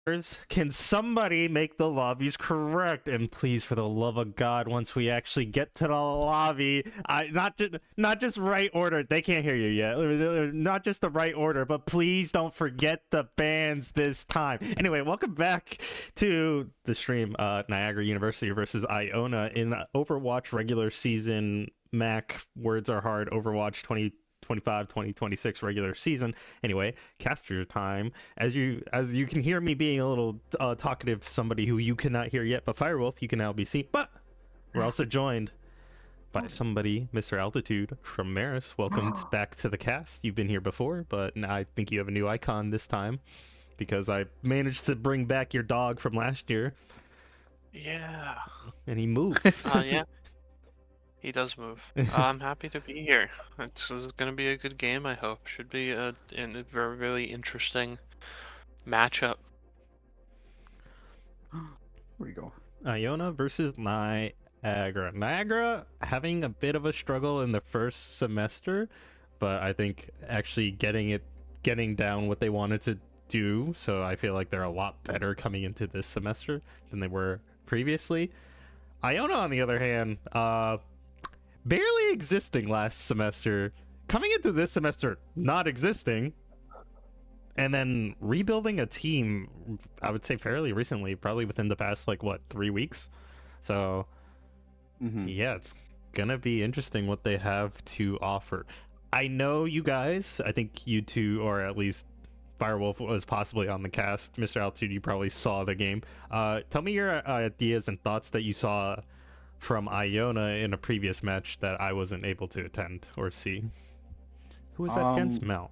Can somebody make the lobbies correct? And please, for the love of God, once we actually get to the lobby, not just right order. They can't hear you yet. Not just the right order, but please don't forget the bans this time. Anyway, welcome back to the stream. Niagara University versus Iona in Overwatch regular season. MAAC words are hard. Overwatch 2025-2026 regular season. Anyway, caster time. As you can hear me being a little talkative to somebody who you cannot hear yet, but Firewolf, you can now be seen. But we're also joined by somebody, Mr. Altitude from Maris. Welcome back to the cast. You've been here before, but now I think you have a new icon this time because I managed to bring back your dog from last year. Yeah. And he moves. Yeah. He does move. I'm happy to be here. This is going to be a good game, I hope. Should be a very, really interesting matchup. Here we go. Iona versus Niagara. Niagara having a bit of a struggle in the first semester, but I think actually getting down what they wanted to do, so I feel like they're a lot better coming into this semester than they were previously. Iona, on the other hand, barely existing last semester, coming into this semester not existing, and then rebuilding a team, I would say fairly recently, probably within the past, 3 weeks. So, yeah, it's gonna be interesting what they have to offer. I know you guys, I think you two, or at least Firewolf was possibly on the cast. Mr. Altitude, you probably saw the game. Tell me your ideas and thoughts that you saw from Iona in a previous match that I wasn't able to attend or see. Who was that against? Mount.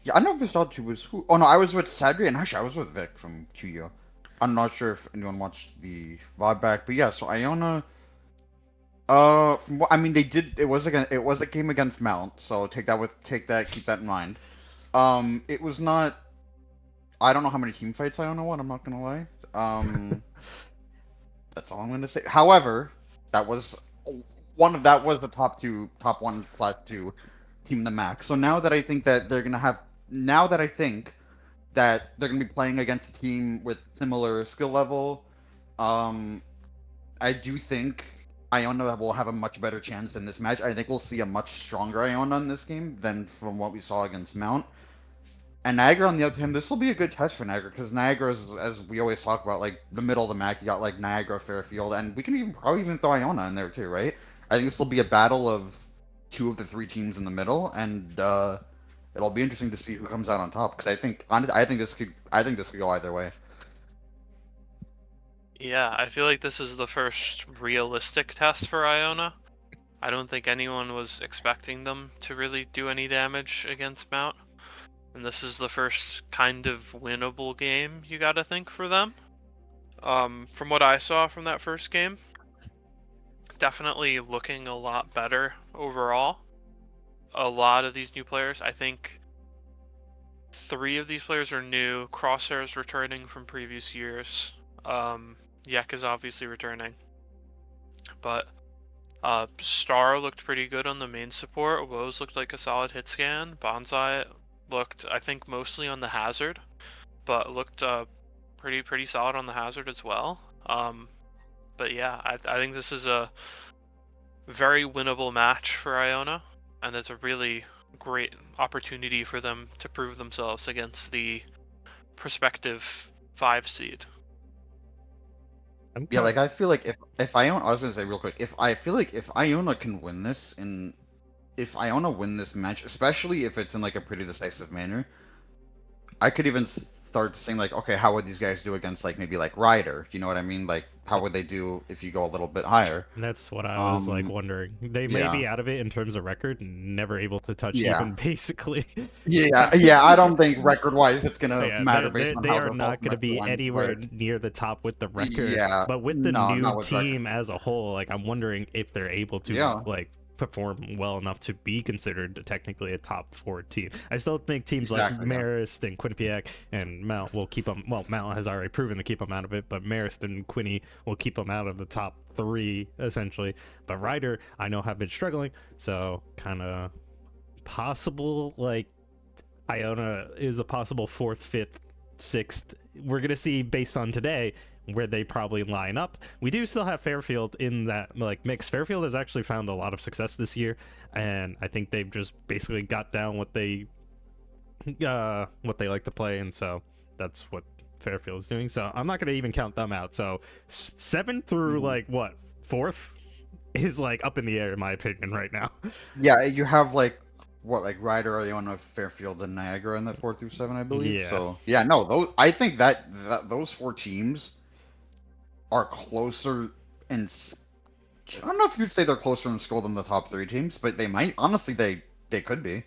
Yeah, I don't know if this Altitude was who. Oh no, I was with Sadri, and actually I was with Vic from QYO. I'm not sure if anyone watched the VOD back, but yeah. So Iona, from what I mean, they did. It was a game against Mount, so keep that in mind. It was not. I don't know how many team fights Iona won. I'm not gonna lie. That's all I'm gonna say. However, that was the top 1/2 team in the MAAC. So now that I think that they're gonna be playing against a team with similar skill level, I do think Iona will have a much better chance in this match. I think we'll see a much stronger Iona in this game than from what we saw against Mount. And Niagara, on the other hand, this will be a good test for Niagara because Niagara is, as we always talk about, like the middle of the MAAC. You got like Niagara, Fairfield, and we can probably even throw Iona in there too, right? I think this will be a battle of two of the three teams in the middle, and it'll be interesting to see who comes out on top. Because I think this could go either way. Yeah, I feel like this is the first realistic test for Iona. I don't think anyone was expecting them to really do any damage against Mount. And this is the first kind of winnable game, you gotta think, for them. From what I saw from that first game, definitely looking a lot better overall. A lot of these new players, I think 3 of these players are new. Crosshair's returning from previous years. Yek is obviously returning. But Star looked pretty good on the main support. Woes looked like a solid hit scan. Bonsai looked, I think, mostly on the hazard, but looked pretty solid on the hazard as well. But yeah, I think this is a very winnable match for Iona, and it's a really great opportunity for them to prove themselves against the prospective 5 seed. Yeah, like I feel like if Iona, I was gonna say real quick, if Iona can win this if Iona win this match, especially if it's in like a pretty decisive manner, I could even start saying like, okay, how would these guys do against like maybe like Ryder? You know what I mean? Like, how would they do if you go a little bit higher? And that's what I was wondering. They may be out of it in terms of record, never able to touch even basically. Yeah. I don't think record-wise it's gonna matter based on they how are not going to be anywhere near the top with the record. Yeah, but with the new team record. as a whole, like I'm wondering if they're able to perform well enough to be considered technically a top 4 team. I still think teams like Marist and Quinnipiac and Mount will keep them. Well, Mount has already proven to keep them out of it, but Marist and Quinny will keep them out of the top 3 essentially. But Ryder, I know, have been struggling, so kind of possible. Like Iona is a possible 4th, 5th 6th. We're gonna see based on today where they probably line up. We do still have Fairfield in that like mix. Fairfield has actually found a lot of success this year, and I think they've just basically got down what they like to play, and so that's what Fairfield is doing. So I'm not gonna even count them out. So 7th through like what 4th is like up in the air in my opinion right now. Yeah, you have like Ryder, Iona, Fairfield, and Niagara in that 4 through 7, I believe. Yeah. So yeah, no, I think that those 4 teams are closer in. I don't know if you'd say they're closer in skill than the top 3 teams, but they might. Honestly, they could be.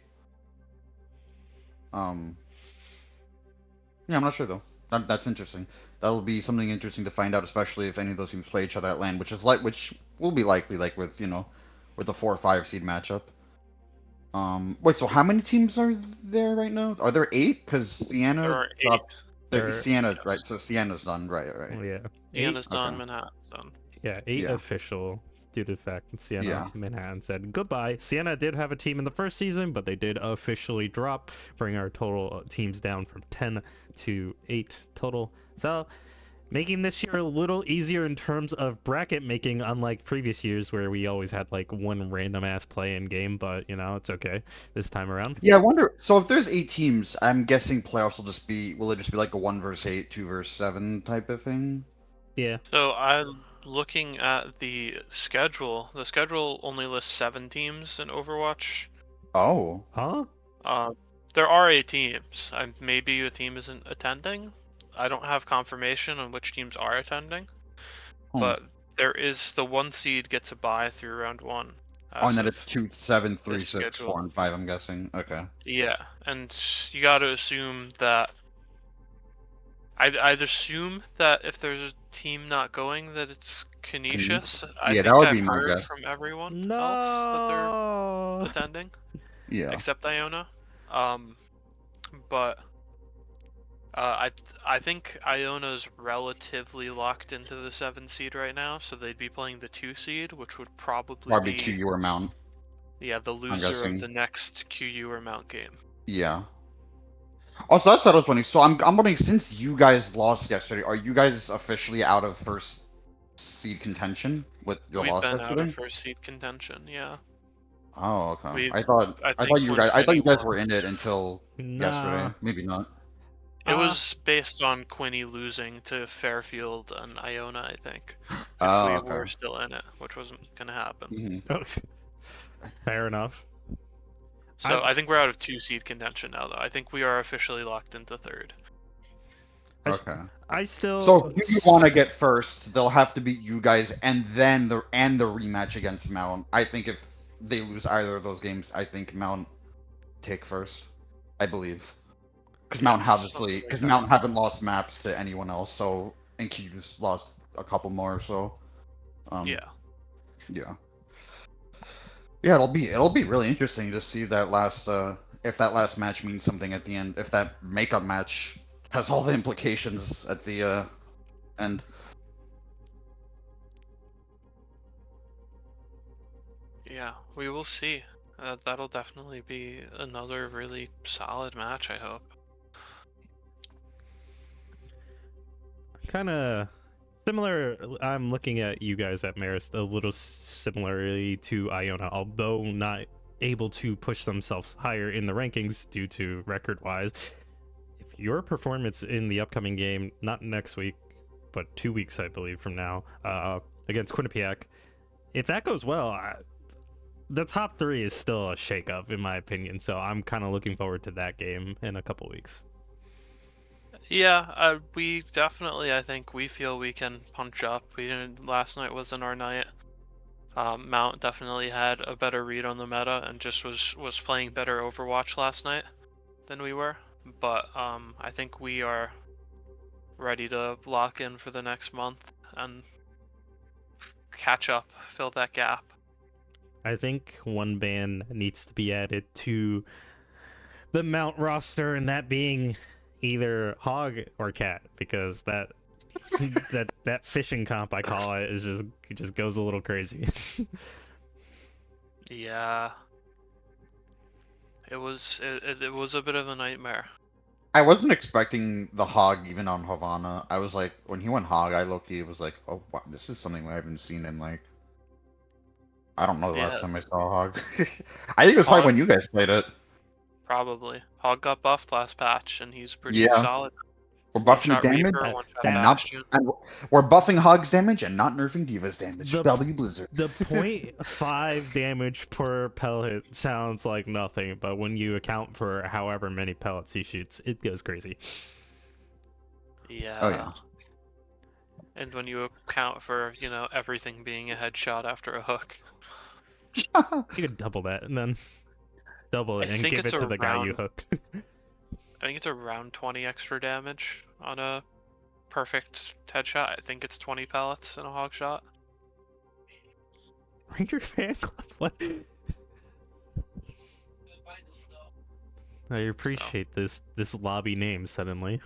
Yeah, I'm not sure though. That's interesting. That'll be something interesting to find out, especially if any of those teams play each other at LAN, which will be likely, like with with the 4 or 5 seed matchup. Wait, so how many teams are there right now? Are there 8? Because There Sienna are 8. dropped. There- Sienna, yes. right? So Sienna's done, right? Yeah. Sienna's done, Okay. Manhattan's done. Yeah, 8 Yeah. official due to the fact that Sienna Yeah. Manhattan said goodbye. Sienna did have a team in the first season, but they did officially drop, bring our total teams down from 10 to 8 total. So making this year a little easier in terms of bracket making, unlike previous years where we always had like one random ass play in game, but it's okay this time around. Yeah, I wonder. So if there's 8 teams, I'm guessing playoffs will it just be like a 1 versus 8, 2 versus 7 type of thing? Yeah. So I'm looking at the schedule. The schedule only lists 7 teams in Overwatch. Oh. Huh? There are 8 teams. Maybe a team isn't attending. I don't have confirmation on which teams are attending, but there is the 1 seed gets a bye through round 1. Oh, and then it's 2, 7, 3, this 6, schedule. 4, and 5. I'm guessing. Okay. Yeah, and you got to assume that. I'd assume that if there's a team not going, that it's Canisius. I Yeah, think that would I've be my heard guess. from everyone No. else that they're attending, Yeah. except Iona. But I think Iona's relatively locked into the 7 seed right now, so they'd be playing the 2 seed, which would probably be QU or Mount. Yeah, the loser of the next QU or Mount game. Yeah. Also, that's what I was wondering. So I'm wondering, since you guys lost yesterday, are you guys officially out of first seed contention with your We've loss been yesterday? out of first seed contention, yeah. Oh, okay. I I thought think you when guys Quinny were in it until Nah. yesterday. Maybe not. It was based on Quinny losing to Fairfield and Iona, I think. If Oh, we okay. were still in it, which wasn't going to happen. Mhm. Fair enough. So I think we're out of 2 seed contention now, though. I think we are officially locked into 3rd. Okay. I still. So if you want to get first, they'll have to beat you guys, and then the rematch against Mount. I think if they lose either of those games, I think Mount take first. I believe. Because Mount haven't lost maps to anyone else, so and Q just lost a couple more, so Yeah. yeah, it'll be really interesting to see that last if that last match means something at the end, if that makeup match has all the implications at the end. Yeah, we will see. That'll definitely be another really solid match, I hope. Kind of similar. I'm looking at you guys at Marist a little similarly to Iona, although not able to push themselves higher in the rankings due to record-wise. If your performance in the upcoming game, not next week, but 2 weeks, I believe, from now, against Quinnipiac, if that goes well, the top 3 is still a shakeup, in my opinion. So I'm kind of looking forward to that game in a couple weeks. Yeah, we definitely, I think, we feel we can punch up. Last night wasn't our night. Mount definitely had a better read on the meta and just was playing better Overwatch last night than we were. But I think we are ready to lock in for the next month and catch up, fill that gap. I think one ban needs to be added to the Mount roster, and that being either Hog or Cat, because that fishing comp I call it is just goes a little crazy. Yeah. It was a bit of a nightmare. I wasn't expecting the hog even on Havana. I was like, when he went hog, I low-key was like, oh, wow, this is something I haven't seen in like, I don't know the last Yeah, time I saw a hog. I think it was probably Hog when you guys played it. probably. Hog got buffed last patch, and he's pretty Yeah, solid. we're One buffing the shot damage Reaper, one shot and that not, Bastion. and we're buffing hog's damage and not nerfing Diva's damage. The- W Blizzard. The 0.5 damage per pellet sounds like nothing, but when you account for however many pellets he shoots, it goes crazy. Yeah. Oh, yeah. And when you account for, everything being a headshot after a hook. You could double that and then double it I and think give it it's to the guy you around- hooked. I think it's around 20 extra damage on a perfect headshot. I think it's 20 pellets in a hog shot. Ranger fan club? What? I appreciate this lobby name suddenly.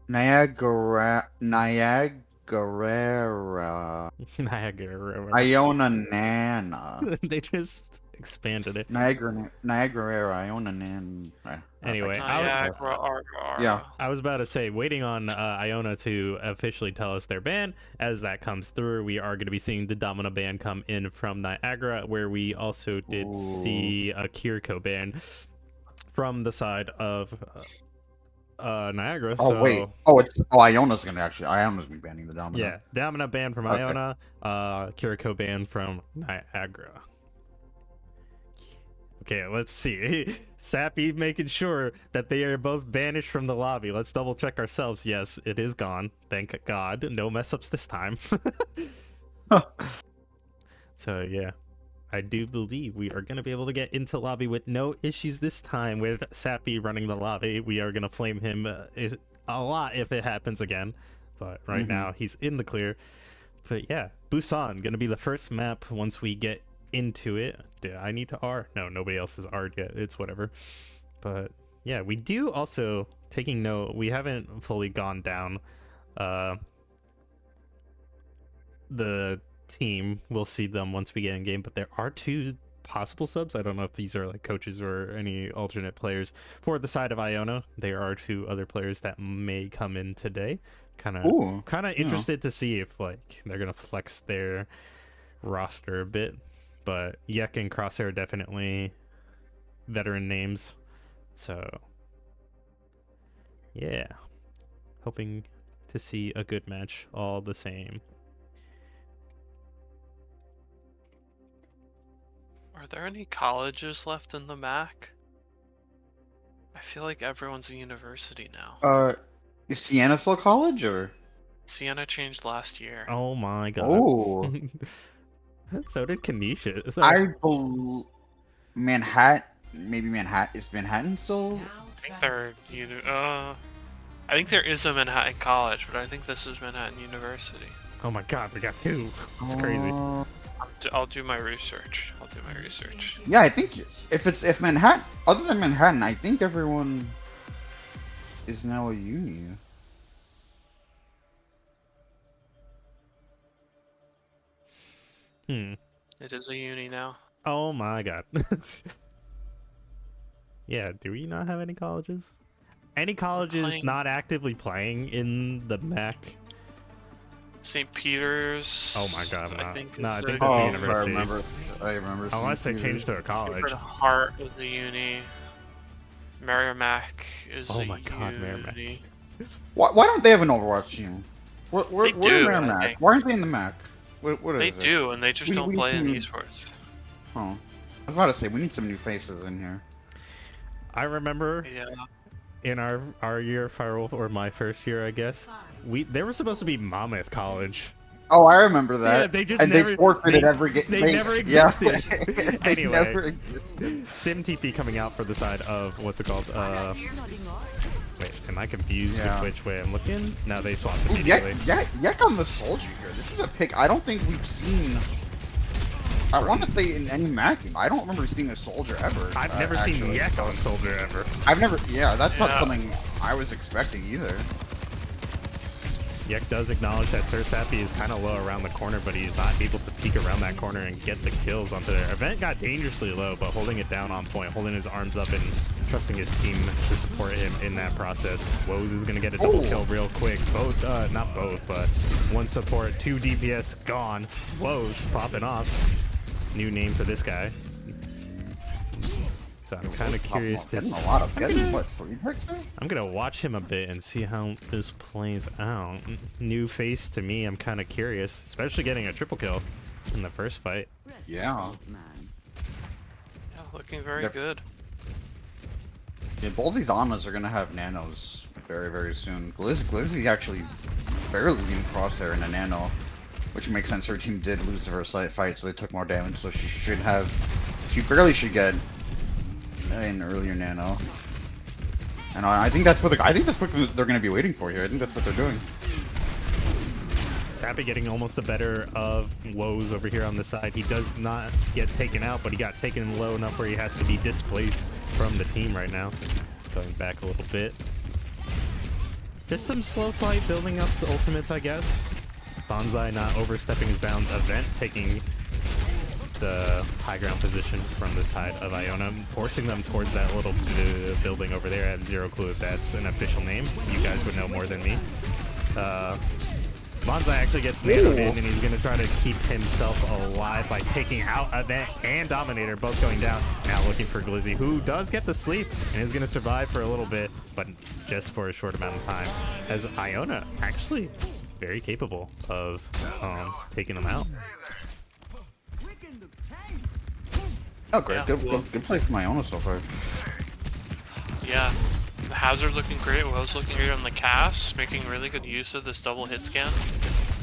Niagara. Niagara. Iona Nana. They just expanded it. Niagara, Iona Nan. Anyway, Yeah. I was about to say, waiting on Iona to officially tell us their ban. As that comes through, we are going to be seeing the Domino ban come in from Niagara, where we also did see a Kiriko ban from the side of Niagara. Oh so, wait. Iona's gonna be banning the Domino. yeah, Domino ban from Okay. Iona, Kiriko ban from Niagara. Okay, let's see. Sappy making sure that they are both banished from the lobby. Let's double check ourselves. Yes, it is gone. Thank God. No mess ups this time. So, yeah. I do believe we are going to be able to get into lobby with no issues this time with Sappy running the lobby. We are going to flame him a lot if it happens again. But right now, he's in the clear. But yeah, Busan, going to be the first map once we get into it. Did I need to R? No, nobody else has R'd yet. It's whatever. But yeah, we do also, taking note, we haven't fully gone down the team. We'll see them once we get in game, but there are 2 possible subs. I don't know if these are like coaches or any alternate players for the side of Iona. There are 2 other players that may come in today. Kind of interested to see if like they're gonna flex their roster a bit. But Yek and Crosshair are definitely veteran names. So, yeah. Hoping to see a good match all the same. Are there any colleges left in the MAAC? I feel like everyone's a university now. Is Siena still college or? Siena changed last year. Oh my god. Oh. So did Kanisha. Manhattan. Maybe Manhattan. Is Manhattan still? I think there is a Manhattan College, but I think this is Manhattan University. Oh my god, we got 2. It's crazy. I'll do my research. Yeah, I think if Manhattan, other than Manhattan, I think everyone is now a uni. It is a uni now. Oh my god. Yeah, do we not have any colleges? Any colleges not actively playing in the MAAC? St. Peter's. Oh my god, I think no, I is think a- that's a I university. remember. Unless they St. changed to a college. Sacred Heart is a uni. Merrimack is Oh a my god, uni. Merrimack. Why don't they have an Overwatch team? We're They do, I Merrimack. think. Why aren't they in the MAC? What is They it? do, and they just We- don't we play in need esports. Oh, I was about to say we need some new faces in here. I remember Yeah. in our year, Firewolf, or my first year, I guess, there was supposed to be Monmouth College. Oh, I remember that. Yeah, they just and never- they forfeited they- every game. they never existed. They Anyway. never existed. SimTP coming out for the side of, what's it called? Wait, am I confused Yeah. with which way I'm looking? No, they swapped Ooh, immediately. Yek on the soldier here. This is a pick I don't think we've seen. I want to say in any MAC game. I don't remember seeing a soldier ever. I've never seen actually. Yek on Soldier ever. I've never. Yeah, that's not Yeah. something I was expecting either. Yek does acknowledge that Sir Sappy is kind of low around the corner, but he's not able to peek around that corner and get the kills onto there. Event got dangerously low, but holding it down on point, holding his arms up and trusting his team to support him in that process. Woes is gonna get a double kill real quick. Both, not both, but one support, 2 DPS gone. Woes popping off. New name for this guy. So I'm kind of curious to see. I'm gonna watch him a bit and see how this plays out. New face to me. I'm kind of curious, especially getting a triple kill in the first fight. Yeah. Yeah, looking very good. Yeah, both these Anas are gonna have nanos very, very soon. Glizzy actually barely leaving crosshair in a nano, which makes sense. Her team did lose the first fight, so they took more damage. So she barely should get an earlier nano. And I think that's what they're gonna be waiting for here. I think that's what they're doing. Sappy getting almost the better of Woes over here on the side. He does not get taken out, but he got taken low enough where he has to be displaced from the team right now. Going back a little bit. Just some slow fight building up the ultimates, I guess. Bonsai not overstepping his bounds. Event taking the high ground position from the side of Iona, forcing them towards that little building over there. I have zero clue if that's an official name. You guys would know more than me. Bonsai actually gets nanoed in, and he's going to try to keep himself alive by taking out Event and Dominator, both going down. Now looking for Glizzy, who does get the sleep and is going to survive for a little bit, but just for a short amount of time, as Iona actually very capable of taking them out. Oh, great. Yeah. Good play from Iona so far. Yeah. The Hazard looking great, Woes looking great on the cast, making really good use of this double hit scan,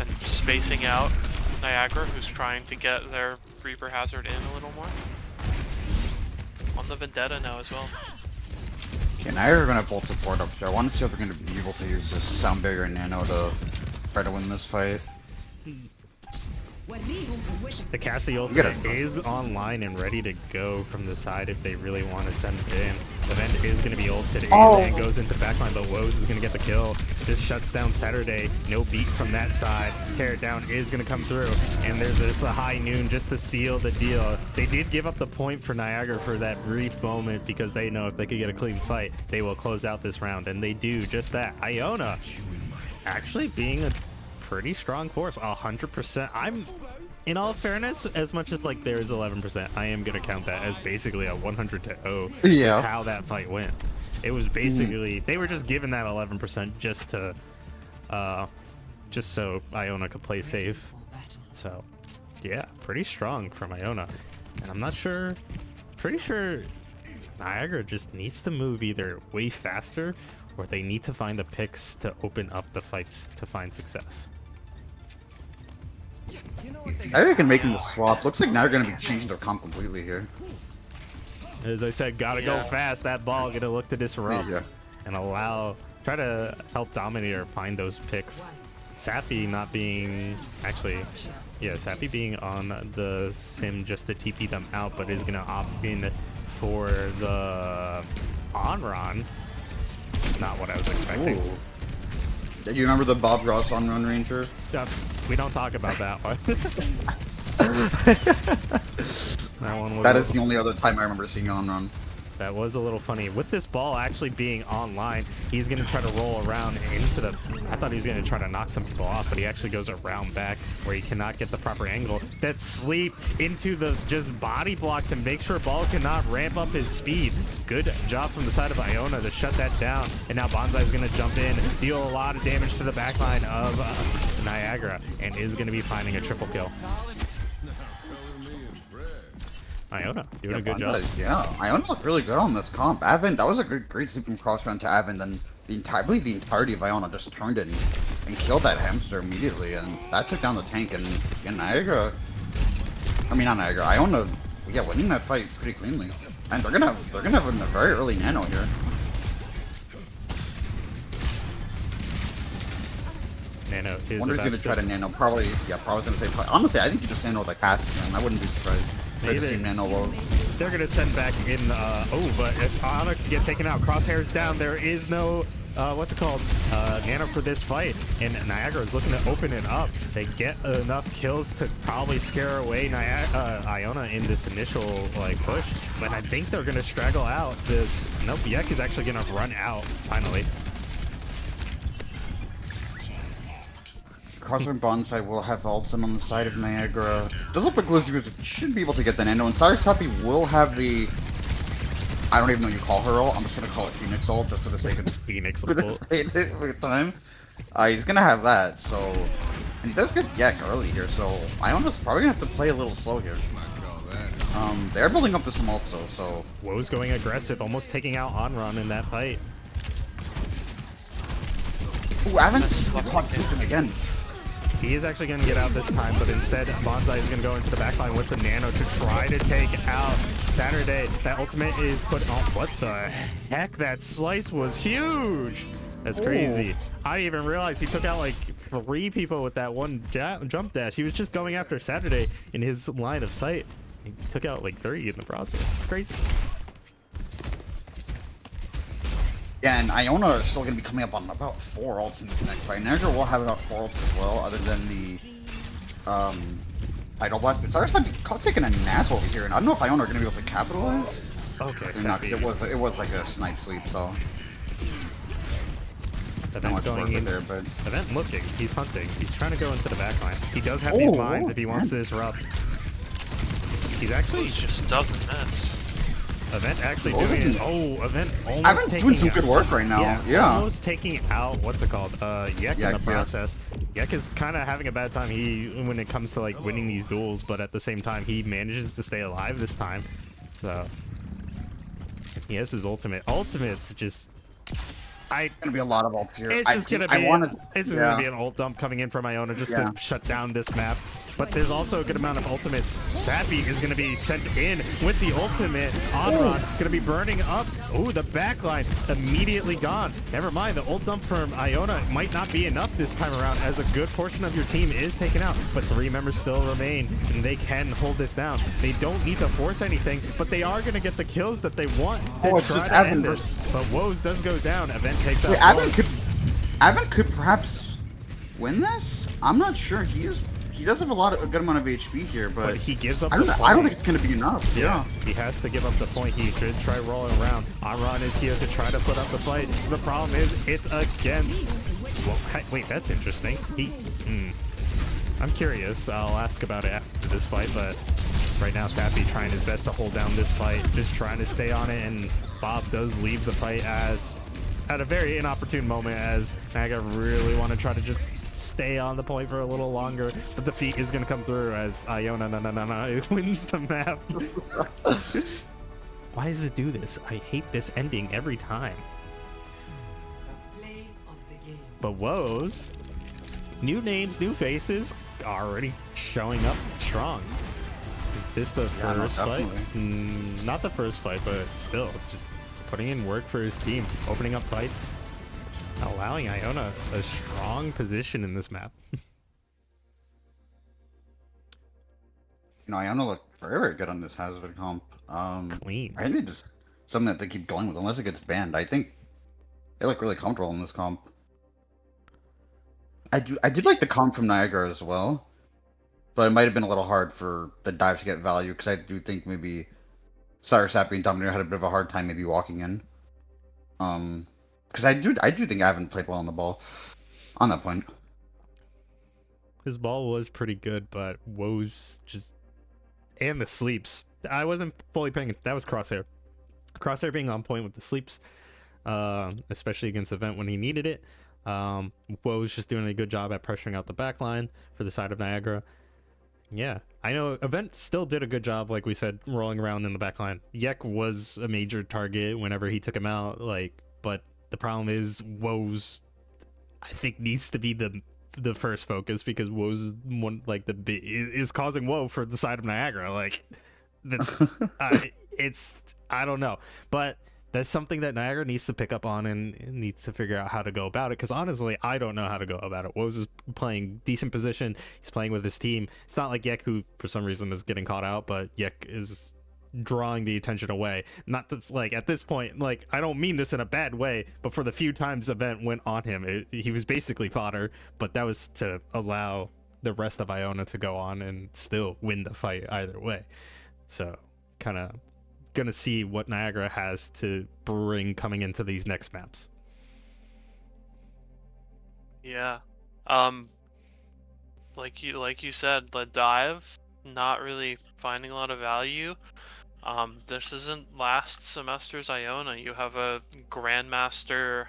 and spacing out Niagara, who's trying to get their Reaper Hazard in a little more. On the Vendetta now as well. Yeah, Niagara are going to bolt support up here. I want to see if they're going to be able to use this Sound Barrier and Nano to try to win this fight. The Cassie ultimate is online and ready to go from the side if they really want to send it in. Event is going to be ulted in and goes into backline, but Woes is going to get the kill. This shuts down Saturday. No beat from that side. Tear it down is going to come through, and there's just a high noon just to seal the deal. They did give up the point for Niagara for that brief moment because they know if they could get a clean fight, they will close out this round, and they do just that. Iona actually being a pretty strong force, 100%. In all fairness, as much as like there's 11%, I am gonna count that as basically a 100-0. Yeah. How that fight went. It was basically they were just given that 11% just to, just so Iona could play safe. So, yeah, pretty strong from Iona, and I'm not sure. Pretty sure Niagara just needs to move either way faster, or they need to find the picks to open up the fights to find success. I reckon making the swap looks like now they're going to be changing their comp completely here. As I said, gotta go fast. That ball gonna look to disrupt and try to help Dominator find those picks. Sappy not being, Sappy being on the sim just to TP them out, but is gonna opt in for the on-run. Not what I was expecting. Ooh. Do you remember the Bob Ross on-run ranger? We don't talk about that one. That is the only other time I remember seeing on-run. That was a little funny. With this ball actually being online, he's going to try to roll around into the... I thought he was going to try to knock some people off, but he actually goes around back where he cannot get the proper angle. That sleep into the just body block to make sure ball cannot ramp up his speed. Good job from the side of Iona to shut that down. And now Bonsai is going to jump in, deal a lot of damage to the backline of Niagara, and is going to be finding a triple kill. Iona doing a good job. Yeah, Iona looked really good on this comp. Avin, that was a great sleep from crossround to Avin. Then I believe the entirety of Iona just turned in and killed that hamster immediately, and that took down the tank. And Niagara, I mean not Niagara, Iona, winning that fight pretty cleanly. And they're gonna have a very early nano here. Nano is. Wonder if he's gonna try to nano. Probably gonna say. Honestly, I think you just nano with the cast again. I wouldn't be surprised. They're gonna send back in. But if Iona can get taken out, Crosshair's down. There is no what's it called? Nano for this fight, and Niagara is looking to open it up. They get enough kills to probably scare away Iona in this initial like push, but I think they're gonna straggle out this. Nope, Yek is actually gonna run out finally. Crosswind Bonsai will have ults on the side of Niagara. Does look like Glizzy should be able to get the Nano, and Cyrus Happy will have the... I don't even know what you call her ult. I'm just gonna call it Phoenix ult just for the sake of Phoenix for the ult. sake of time. He's gonna have that, so... And he does get Yek early here, so Iona's probably gonna have to play a little slow here. They're building up to some ults though, so... Woe's going aggressive, almost taking out Onron in that fight. Ooh, Avon's caught Symptom again. He is actually going to get out this time, but instead Bonsai is going to go into the backline with the Nano to try to take out Saturday. That ultimate is put on. What the heck? That slice was huge. That's crazy. I didn't even realize he took out like 3 people with that one jump dash. He was just going after Saturday in his line of sight. He took out like 30 in the process. It's crazy. Yeah, and Iona are still going to be coming up on about 4 ults in this next fight. Niagara will have about 4 ults as well, other than the Idol Blast. But Cyrus caught taking a nap over here, and I don't know if Iona are going to be able to capitalize. Okay, Or not, 'cause it was like a snipe sleep, so... Event going in there, but... Event looking. He's hunting. He's trying to go into the backline. He does have these mines if he wants to disrupt. He's actually... He just doesn't miss. Event actually doing it. Oh, Event almost I've been doing some good work right now. Yeah. Almost taking out, what's it called? Yek in the process. Yek is kind of having a bad time when it comes to like winning these duels, but at the same time, he manages to stay alive this time. So, he has his ultimate. Ultimate's just... It's gonna be a lot of ults here. It's just gonna be an ult dump coming in from Iona just to shut down this map. But there's also a good amount of ultimates. Sappy is gonna be sent in with the ultimate. Onron gonna be burning up. Oh, the backline immediately gone. Never mind, the ult dump from Iona might not be enough this time around, as a good portion of your team is taken out. But 3 members still remain, and they can hold this down. They don't need to force anything, but they are gonna get the kills that they want to try to end this. But Woes does go down. Event takes out. Avon could perhaps win this. I'm not sure. He does have a good amount of HP here, but he gives up. I don't think it's gonna be enough. Yeah, he has to give up the point. He should try rolling around. Onron is here to try to put up the fight. The problem is it's against. Well, wait, that's interesting. I'm curious. I'll ask about it after this fight, but right now Sappy trying his best to hold down this fight, just trying to stay on it, and Bob does leave the fight at a very inopportune moment, as Naga really want to try to just stay on the point for a little longer, but the feat is going to come through as Iona it wins the map. Why does it do this? I hate this ending every time. But Woes, new names, new faces, already showing up strong. Is this the first fight? Not the first fight, but still, just putting in work for his team, opening up fights, allowing Iona a strong position in this map. Iona look very, very good on this Hazard comp. Clean. I think they just something that they keep going with, unless it gets banned. I think they look really comfortable in this comp. I did like the comp from Niagara as well, but it might have been a little hard for the dive to get value, because I do think maybe Cyrus Happy and Dominator had a bit of a hard time maybe walking in. Because I do think I haven't played well on the ball on that point. His ball was pretty good, but Woes just... And the sleeps. I wasn't fully paying... That was Crosshair. Crosshair being on point with the sleeps, especially against Event when he needed it. Woes just doing a good job at pressuring out the backline for the side of Niagara. Yeah, I know Event still did a good job, like we said, rolling around in the backline. Yek was a major target whenever he took him out, but the problem is Woes, I think, needs to be the first focus, because Woes is causing woe for the side of Niagara. That's I don't know, but that's something that Niagara needs to pick up on and needs to figure out how to go about it, because honestly, I don't know how to go about it. Woes is playing decent position. He's playing with his team. It's not like Yek, who for some reason is getting caught out, but Yek is drawing the attention away. Not that's like at this point, like I don't mean this in a bad way, but for the few times the event went on him, he was basically fodder. But that was to allow the rest of Iona to go on and still win the fight either way. So kind of gonna see what Niagara has to bring coming into these next maps. Yeah. Like you said, the dive, not really finding a lot of value. This isn't last semester's Iona. You have a Grandmaster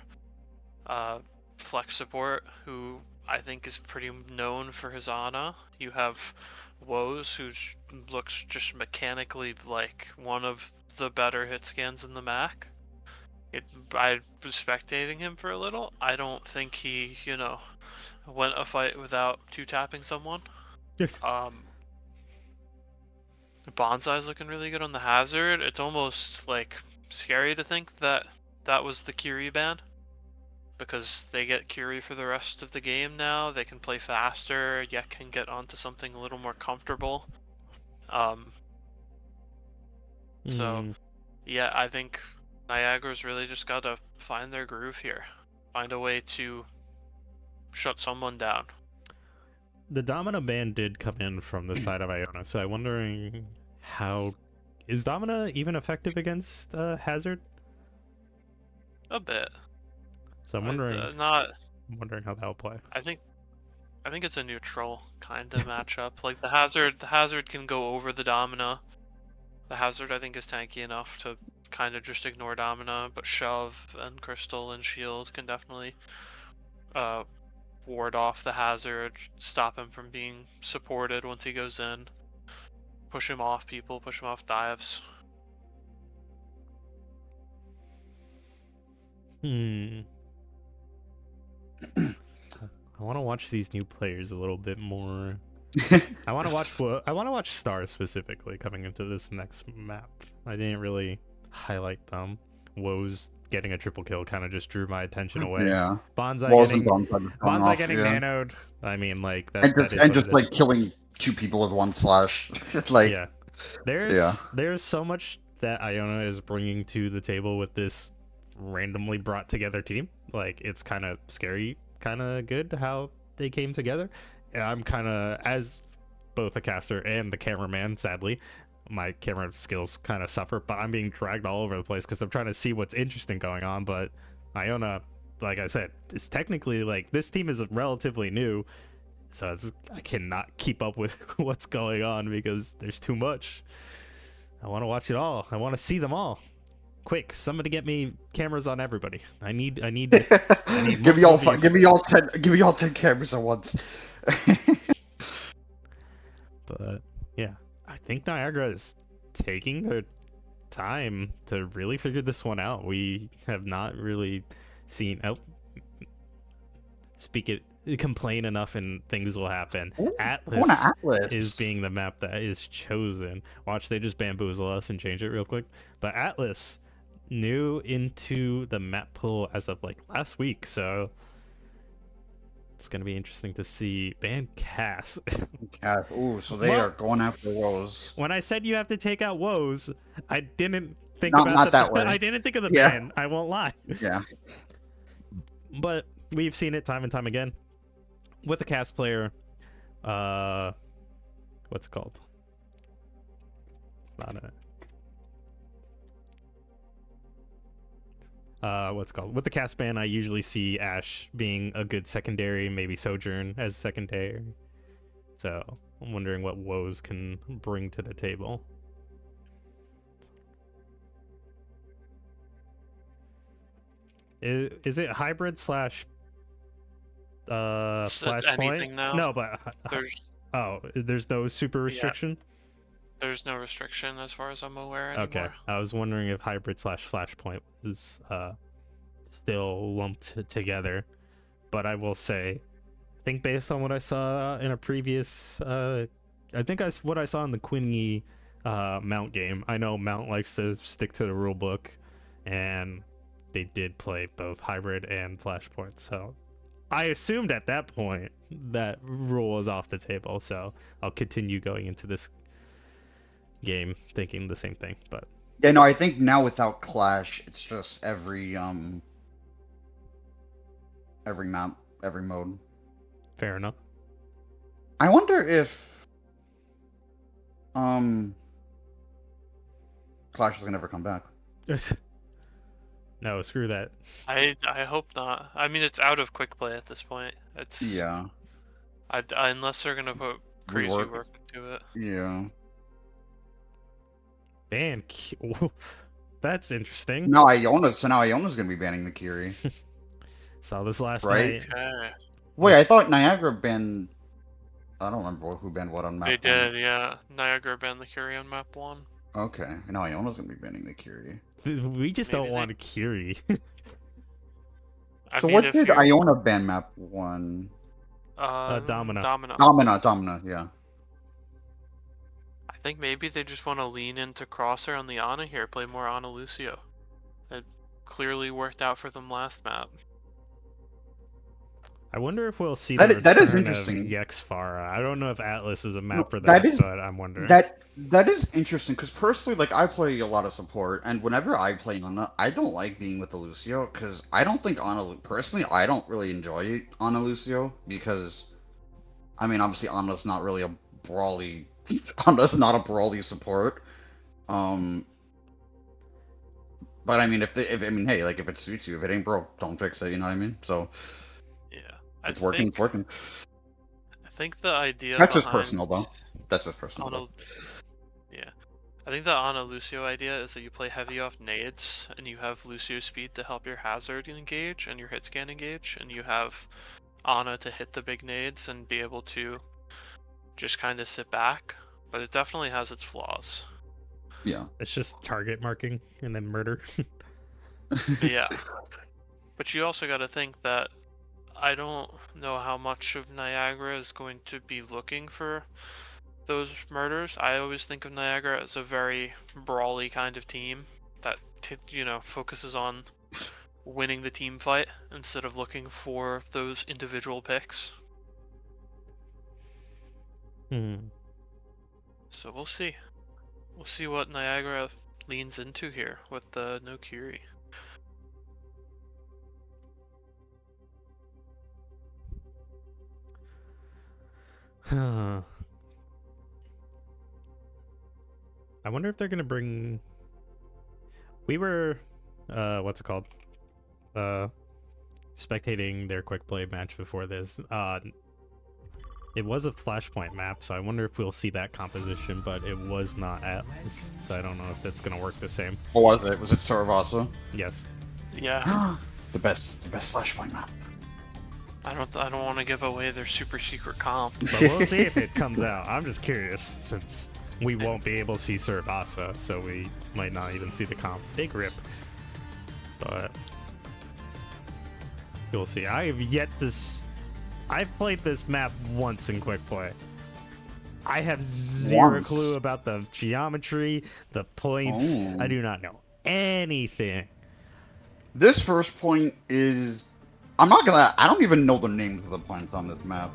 flex support who I think is pretty known for his Ana. You have Woes, who looks just mechanically like one of the better hit scans in the MAAC. I was spectating him for a little. I don't think he, went a fight without two-tapping someone. Bonsai's looking really good on the hazard. It's almost like scary to think that that was the Curie ban, because they get Curie for the rest of the game now. They can play faster, yet can get onto something a little more comfortable. So, yeah, I think Niagara's really just got to find their groove here. Find a way to shut someone down. The Domina ban did come in from the side of Iona, so I'm wondering how... Is Domina even effective against Hazard? A bit. So I'm wondering... I'm wondering how that'll play. I think it's a neutral kind of matchup. Like the Hazard can go over the Domina. The Hazard I think is tanky enough to kind of just ignore Domina, but Shove and Crystal and Shield can definitely ward off the Hazard, stop him from being supported once he goes in, push him off people, push him off dives. I want to watch these new players a little bit more. I want to watch Star specifically coming into this next map. I didn't really highlight them. Woes getting a triple kill kind of just drew my attention away. Yeah. Bonsai getting nanoed. I mean, like that. And just like killing two people with one slash. Like. Yeah. There's so much that Iona is bringing to the table with this randomly brought together team. Like it's kind of scary, kind of good how they came together. And I'm kind of, as both a caster and the cameraman, sadly, my camera skills kind of suffer, but I'm being dragged all over the place because I'm trying to see what's interesting going on. But Iona, like I said, is technically like this team is relatively new, so I cannot keep up with what's going on because there's too much. I want to watch it all. I want to see them all. Quick, somebody get me cameras on everybody. I need give me all 10 cameras at once. But yeah, I think Niagara is taking their time to really figure this one out. We have not really seen complain enough and things will happen. Ooh, Atlas is being the map that is chosen. Watch, they just bamboozle us and change it real quick. But Atlas new into the map pool as of like last week, so it's gonna be interesting to see. Ban Cass. Ooh, so they are going after Woes. When I said you have to take out Woes, I didn't think that way. I didn't think of the ban. I won't lie. Yeah. But we've seen it time and time again with the Cass player. What's it called? It's not a. What's it called? With the cast ban, I usually see Ashe being a good secondary, maybe Sojourn as secondary. So I'm wondering what Woes can bring to the table. Is it hybrid slash flashpoint? Now. No, but there's no super restriction. Yeah. There's no restriction as far as I'm aware anymore. Okay, I was wondering if hybrid slash flashpoint was still lumped together, but I will say, I think based on what I saw in a previous, what I saw in the Quinny Mount game. I know Mount likes to stick to the rule book, and they did play both hybrid and flashpoint, so I assumed at that point that rule was off the table. So I'll continue going into this game thinking the same thing, but Yeah, no, I think now without Clash, it's just every map, every mode. fair enough. I wonder if Clash is gonna ever come back. No, screw that. I hope not. I mean, it's out of quick play at this point. It's Yeah. unless they're gonna put crazy Rework. work into it. Yeah. Man, that's interesting. Now Iona's gonna be banning the Kiri. Saw this last Right? night. Okay. Wait, I thought Niagara banned. I don't remember who banned what on map They 1. did, yeah. Niagara banned the Curie on map 1. Okay, now Iona's gonna be banning the Kiri. We just don't Maybe want a Kiri. I So mean, what if did you're- Iona ban map 1? Domino. Domina, yeah. I think maybe they just want to lean into Crosshair on the Ana here, play more Ana Lucio. It clearly worked out for them last map. I wonder if we'll see That the is- that is return interesting. of Yexfara. I don't know if Atlas is a map for that that, is- but I'm wondering. That is interesting because personally, like I play a lot of support, and whenever I play Ana, I don't like being with the Lucio because I don't think personally I don't really enjoy Ana Lucio because, I mean, obviously Ana's not really a brawly. Ana's not a brawly support. But I mean, if I mean, hey, like if it suits you, if it ain't broke, don't fix it. You know what I mean? So Yeah. if it's working, it's working. I think the idea That's just behind personal, though. That's just personal. Ana, Though. yeah. I think the Ana Lucio idea is that you play heavy off nades, and you have Lucio speed to help your hazard engage and your hit scan engage, and you have Ana to hit the big nades and be able to just kind of sit back. But it definitely has its flaws. Yeah. It's just target marking and then murder. But yeah. But you also got to think that I don't know how much of Niagara is going to be looking for those murders. I always think of Niagara as a very brawly kind of team that focuses on winning the team fight instead of looking for those individual picks. So we'll see. We'll see what Niagara leans into here with the no Curie. I wonder if they're gonna bring. We were, what's it called? Spectating their quick play match before this. It was a Flashpoint map, so I wonder if we'll see that composition, but it was not Atlas, so I don't know if that's gonna work the same. What was it? Was it Saravasa? Yes. Yeah. the best Flashpoint map. I don't want to give away their super secret comp. But we'll see if it comes out. I'm just curious, since we won't be able to see Saravasa, so we might not even see the comp. Big rip. But you'll see. I have yet to. I've played this map once in quick play. I have zero Once? clue about the geometry, the points. Oh. I do not know anything. This first point is. I'm not gonna. I don't even know the names of the points on this map.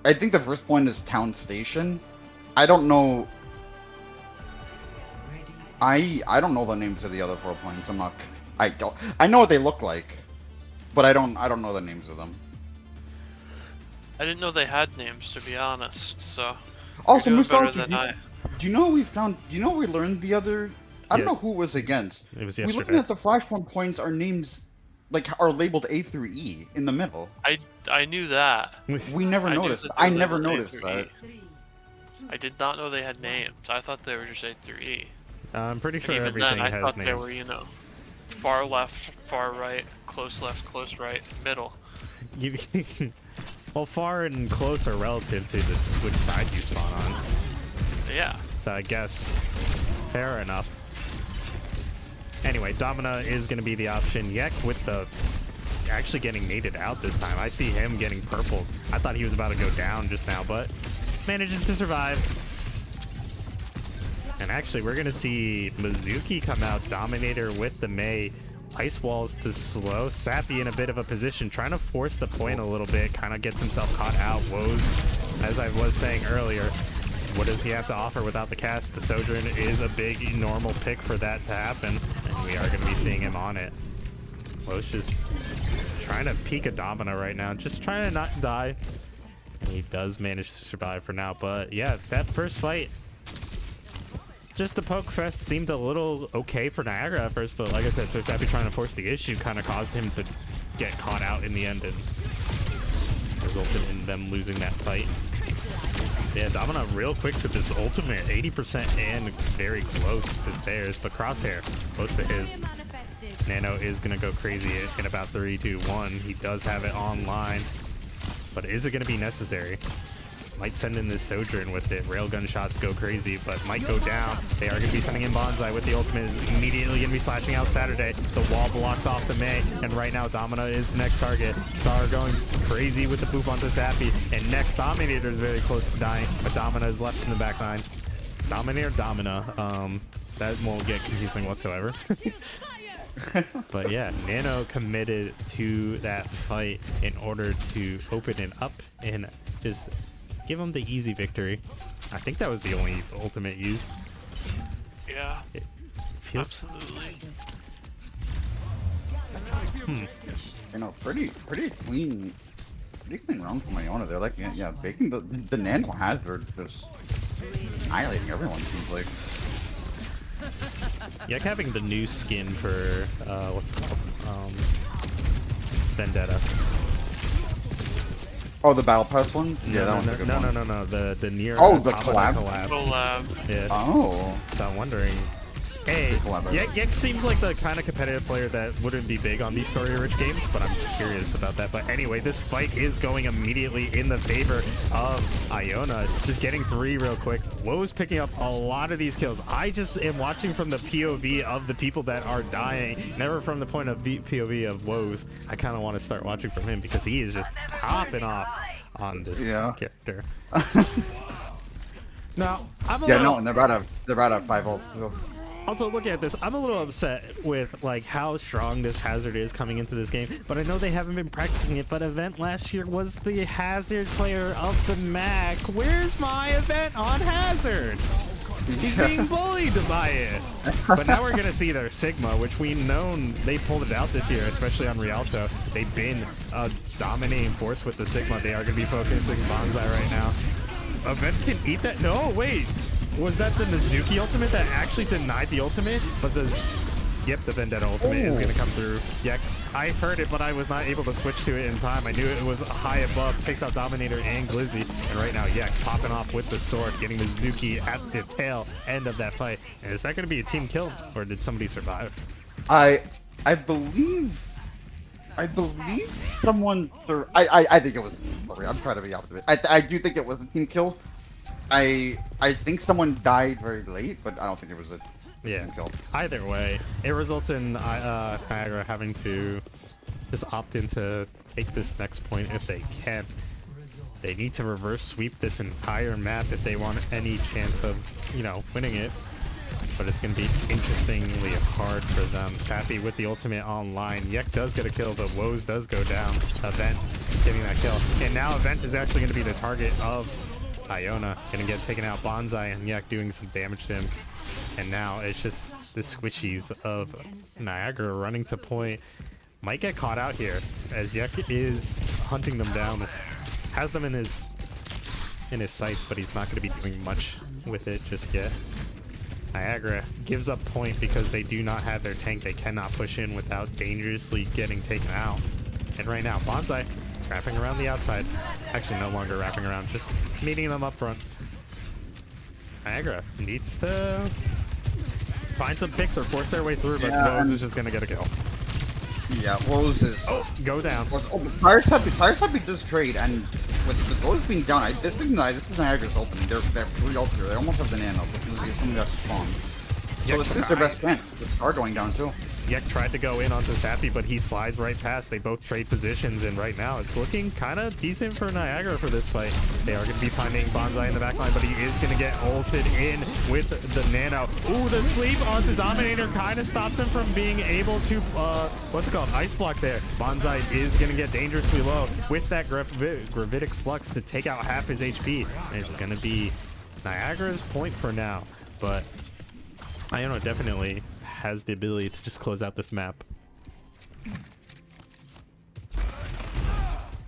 I think the first point is Town Station. I don't know. I don't know the names of the other 4 points. I'm not. I don't. I know what they look like, but I don't know the names of them. I didn't know they had names, to be honest. So Also, you're doing better Mustafa, than I. do you know what we found? Do you know what we learned the other? I don't Yeah. know who it was against. It was We looking yesterday. at the Flashpoint points. Our names, like, are labeled A through E in the middle. I knew that. We never I knew noticed. that I they never labeled A noticed through that. E. I did not know they had names. I thought they were just A through E. I'm pretty And sure even everything then, I has thought names. they were, far left, far right, close left, close right, middle. Well, far and close are relative to which side you spawn on. Yeah. So I guess fair enough. Anyway, Domina is going to be the option. Yek with the actually getting naded out this time. I see him getting purple. I thought he was about to go down just now, but manages to survive. And actually, we're going to see Mizuki come out, Dominator with the Mei. Ice walls to slow. Sappy in a bit of a position, trying to force the point a little bit, kind of gets himself caught out. Woes, as I was saying earlier, what does he have to offer without the cast? The Sojourn is a big normal pick for that to happen, and we are going to be seeing him on it. Lowe's just trying to peek a Domina right now, just trying to not die. And he does manage to survive for now, but yeah, that first fight, just the poke fest seemed a little okay for Niagara at first, but like I said, Sappy trying to force the issue kind of caused him to get caught out in the end and resulted in them losing that fight. Yeah, Domina real quick to this ultimate, 80% and very close to theirs, but Crosshair close to his. Nano is going to go crazy in about 3, 2, 1. He does have it online, but is it going to be necessary? Might send in this Sojourn with it. Railgun shots go crazy, but might go down. They are going to be sending in Bonsai with the ultimate. Is immediately going to be slashing out Saturday. The wall blocks off the May, and right now Domina is the next target. Star going crazy with the boop onto Sappy, and next Dominator is very close to dying, but Domina is left in the back line. Dominator, Domina. That won't get confusing whatsoever. But yeah, Nano committed to that fight in order to open it up and just give him the easy victory. I think that was the only ultimate used. Yeah, it feels absolutely. You know, pretty clean round from Iona. They're like, yeah, baking the Nano hazard, just annihilating everyone, seems like. Yeah, having the new skin for what's it called? Vendetta. Oh, the Battle Pass one? Yeah, that one's a good one. No. The near. Oh, the collab. Collab. Yeah. Oh. So I'm wondering. Hey, Yek seems like the kind of competitive player that wouldn't be big on these story-rich games, but I'm curious about that. But anyway, this fight is going immediately in the favor of Iona. Just getting 3 real quick. Woe's picking up a lot of these kills. I just am watching from the POV of the people that are dying, never from the point of POV of Woe's. I kind of want to start watching from him because he is just popping off on this character. Now, I'm a little... and they're about at 5 ult. Also, looking at this, I'm a little upset with like how strong this Hazard is coming into this game, but I know they haven't been practicing it, but Event last year was the Hazard player of the MAAC. Where's my Event on Hazard? He's being bullied by it. But now we're going to see their Sigma, which we've known they pulled it out this year, especially on Rialto. They've been a dominating force with the Sigma. They are going to be focusing Bonsai right now. Event can eat that? No, wait. Was that the Mizuki ultimate that actually denied the ultimate? But the Vendetta ultimate is going to come through. Yeah, I heard it, but I was not able to switch to it in time. I knew it was high above. Takes out Dominator and Glizzy. And right now, yeah, popping off with the sword, getting Mizuki at the tail end of that fight. And is that going to be a team kill, or did somebody survive? I believe someone. I think it was. I'm trying to be optimistic. I do think it was a team kill. I think someone died very late, but I don't think it was a team kill. Either way, it results in Niagara having to just opt in to take this next point if they can. They need to reverse sweep this entire map if they want any chance of, winning it. But it's going to be interestingly hard for them. Sappy with the ultimate online. Yek does get a kill, but Woes does go down. Event getting that kill. And now Event is actually going to be the target of Iona. Going to get taken out. Bonsai and Yek doing some damage to him. And now it's just the squishies of Niagara running to point. Might get caught out here as Yek is hunting them down. Has them in his sights, but he's not going to be doing much with it just yet. Niagara gives up point because they do not have their tank. They cannot push in without dangerously getting taken out. And right now, Bonsai wrapping around the outside. Actually, no longer wrapping around, just meeting them up front. Niagara needs to find some picks or force their way through, but Woes is just going to get a kill. Yeah, Woes is... Oh, go down. Fire Sappy does trade, and with the Woes being down, this is Niagara's opening. They're 3 ults here. They almost have the nano, but this is something that's spawned. So this is their best chance, with Star going down too. Yek tried to go in onto Sappy, but he slides right past. They both trade positions, and right now it's looking kind of decent for Niagara for this fight. They are going to be finding Bonsai in the backline, but he is going to get ulted in with the nano. Ooh, the sleep onto Dominator kind of stops him from being able to, what's it called, ice block there. Bonsai is going to get dangerously low with that gravitic flux to take out half his HP. And it's going to be Niagara's point for now, but Iona definitely has the ability to just close out this map.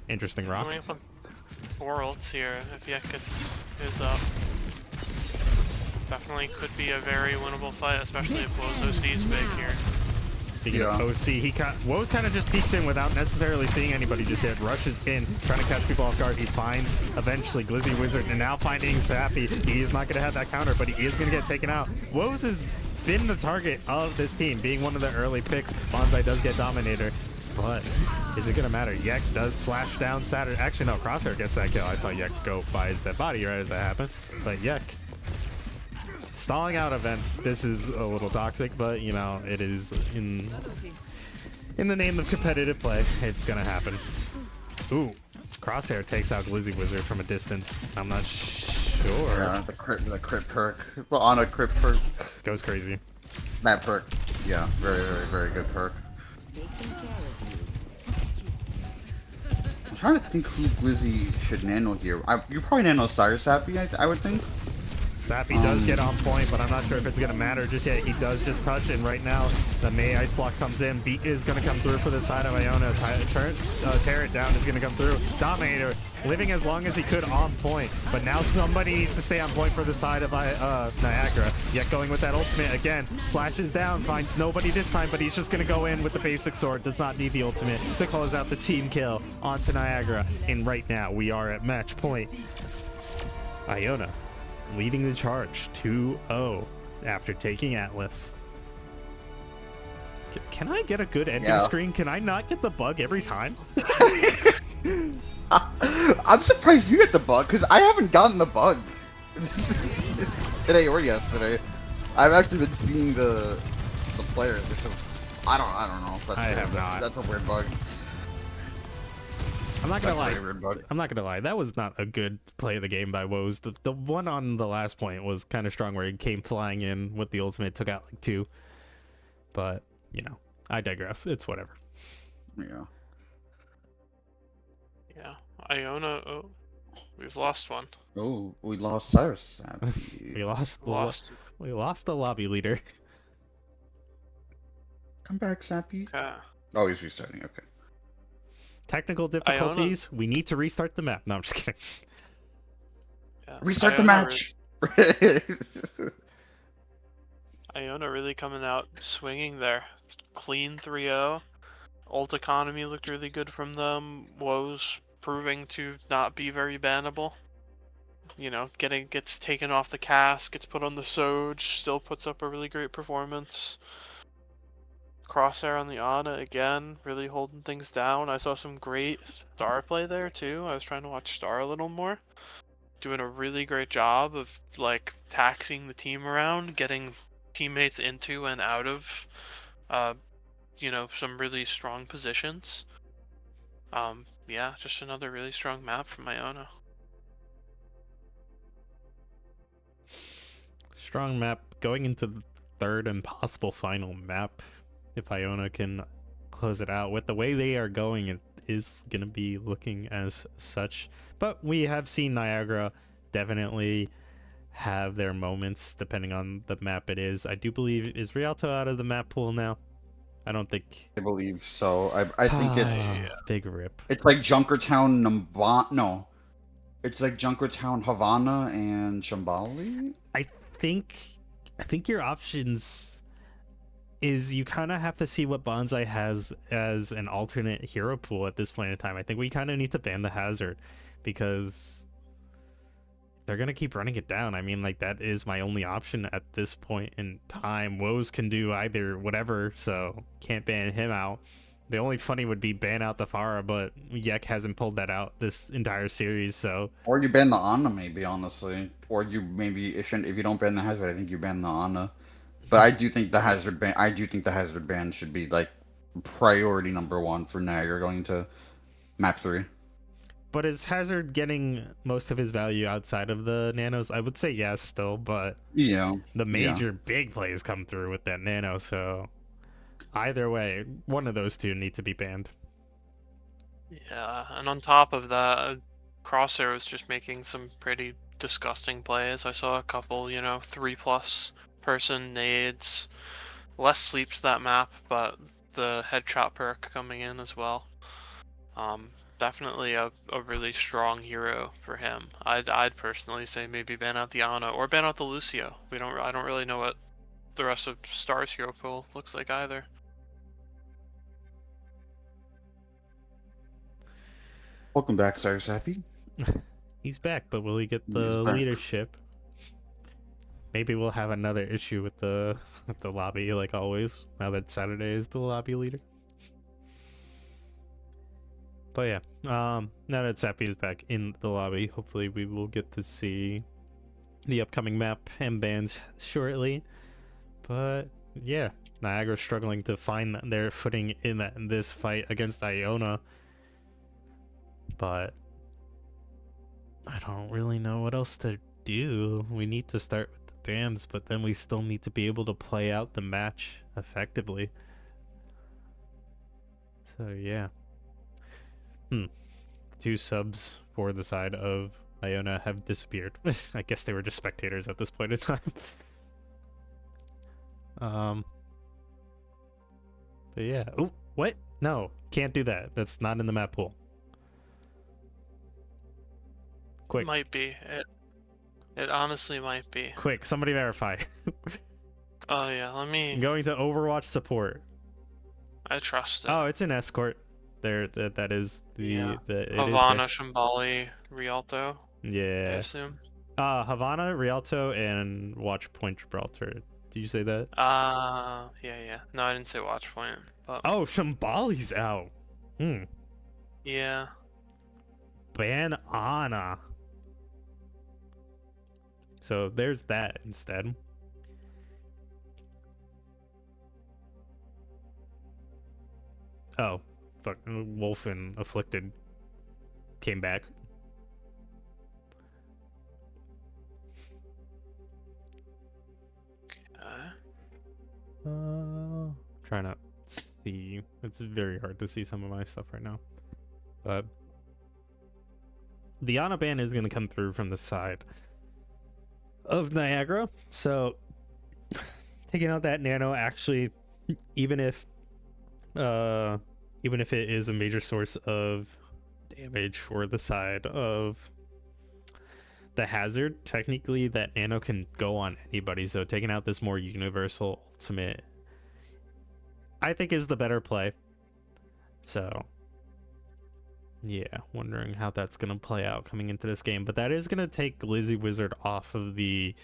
Interesting rock. Coming up on 4 ults here if Yek gets his up. Definitely could be a very winnable fight, especially if Woz OC's big here. Speaking of OC, Woz kind of just peeks in without necessarily seeing anybody just yet. Rushes in, trying to catch people off guard. He finds eventually Glizzy Wizard, and now finding Sappy. He is not going to have that counter, but he is going to get taken out. Woz has been the target of this team, being one of the early picks. Bonsai does get Dominator, but is it going to matter? Yek does slash down Saturn. Actually, no, Crosshair gets that kill. I saw Yek go by his dead body right as that happened, but Yek stalling out event. This is a little toxic, but you know, it is in the name of competitive play. It's gonna happen. Ooh, Crosshair takes out Glizzy Wizard from a distance. I'm not sure. Yeah, the crit perk. The Ana crit perk. Goes crazy. That perk. Yeah, very, very, very good perk. I'm trying to think who Glizzy should nano here. You probably nano Sire Sappy, I would think. Sappy does get on point, but I'm not sure if it's going to matter just yet. He does just touch, and right now the Mei Ice Block comes in. Beat is going to come through for the side of Iona. Tear it down is going to come through. Dominator living as long as he could on point, but now somebody needs to stay on point for the side of Niagara. Yet going with that ultimate again, slashes down, finds nobody this time, but he's just going to go in with the basic sword. Does not need the ultimate to close out the team kill onto Niagara. And right now we are at match point. Iona leading the charge 2-0 after taking Atlas. Can I get a good ending screen? Can I not get the bug every time? I'm surprised you get the bug, because I haven't gotten the bug today or yesterday. I've actually been seeing the players. I don't know. That's a weird bug. I'm not gonna lie. I'm not gonna lie. That was not a good play of the game by Woz. The one on the last point was kind of strong, where he came flying in with the ultimate, took out like 2. But you know, I digress. It's whatever. Yeah. Yeah. Iona. Oh, we've lost one. Oh, we lost Cyrus. We lost the lobby leader. Come back, Sappy. Okay. Oh, he's restarting. Okay. Technical difficulties. We need to restart the map. No, I'm just kidding. Yeah. Restart the match. Iona really coming out swinging there. Clean 3-0. Ult economy looked really good from them. Woz proving to not be very bannable. You know, gets taken off the cast, gets put on the Soj, still puts up a really great performance. Crosshair on the Ana again, really holding things down. I saw some great Star play there too. I was trying to watch Star a little more. Doing a really great job of like taxing the team around, getting teammates into and out of you know, some really strong positions. Yeah, just another really strong map from Iona. Strong map going into the third and possible final map. If Iona can close it out with the way they are going, it is going to be looking as such. But we have seen Niagara definitely have their moments depending on the map it is. I do believe, is Rialto out of the map pool now? I don't think. I believe so. I think it's big rip. It's like Junkertown, no. It's like Junkertown, Havana, and Shambali. I think your options is you kind of have to see what Bonsai has as an alternate hero pool at this point in time. I think we kind of need to ban the Hazard, because they're going to keep running it down. I mean, like, that is my only option at this point in time. Woz can do either whatever, so can't ban him out. The only funny would be ban out the Pharah, but Yek hasn't pulled that out this entire series, so... Or you ban the Ana, maybe, honestly. Or you maybe, if you don't ban the Hazard, I think you ban the Ana. But I do think the Hazard ban should be like priority #1 for Niagara going to map 3. But is Hazard getting most of his value outside of the nanos? I would say yes still, but yeah, the major big plays come through with that nano, so either way, one of those two need to be banned. Yeah, and on top of that, Crosshair was just making some pretty disgusting plays. I saw a couple, 3+ person nades. Less sleeps that map, but the headshot perk coming in as well. Definitely a really strong hero for him. I'd personally say maybe ban out the IONA or ban out the Lucio. I don't really know what the rest of Star's hero pool looks like either. Welcome back, Cyrus Happy. He's back, but will he get He's the back. leadership? Maybe we'll have another issue with the lobby, like always. Now that Saturday is the lobby leader. But yeah, now that Sappy is back in the lobby, hopefully we will get to see the upcoming map and bans shortly. But yeah, Niagara struggling to find their footing in this fight against Iona. But I don't really know what else to do. We need to start with the bans, but then we still need to be able to play out the match effectively. So yeah. 2 subs for the side of Iona have disappeared. I guess they were just spectators at this point in time. But yeah. Oh, what? No, can't do that. That's not in the map pool. Quick. It might be. It honestly might be. Quick, somebody verify. Oh yeah, let me. I'm going to Overwatch support. I trust it. Oh, it's an escort. There, that is the Yeah. it is Havana, there. Shambali, Rialto, I Yeah. assume. Havana, Rialto, and Watch Point Gibraltar. Did you say that? Yeah. No, I didn't say watch point, but Oh, Shambali's out. yeah. Ban Anna. So there's that instead. Oh, fuck. Wolf and Afflicted came back. Trying to see. It's very hard to see some of my stuff right now. But the Ana ban is going to come through from the side of Niagara. So taking out that nano actually, even if it is a major source of damage for the side of the hazard, technically that nano can go on anybody. So taking out this more universal ultimate, I think, is the better play. So yeah, wondering how that's gonna play out coming into this game. But that is gonna take Lizzie Wizard off of the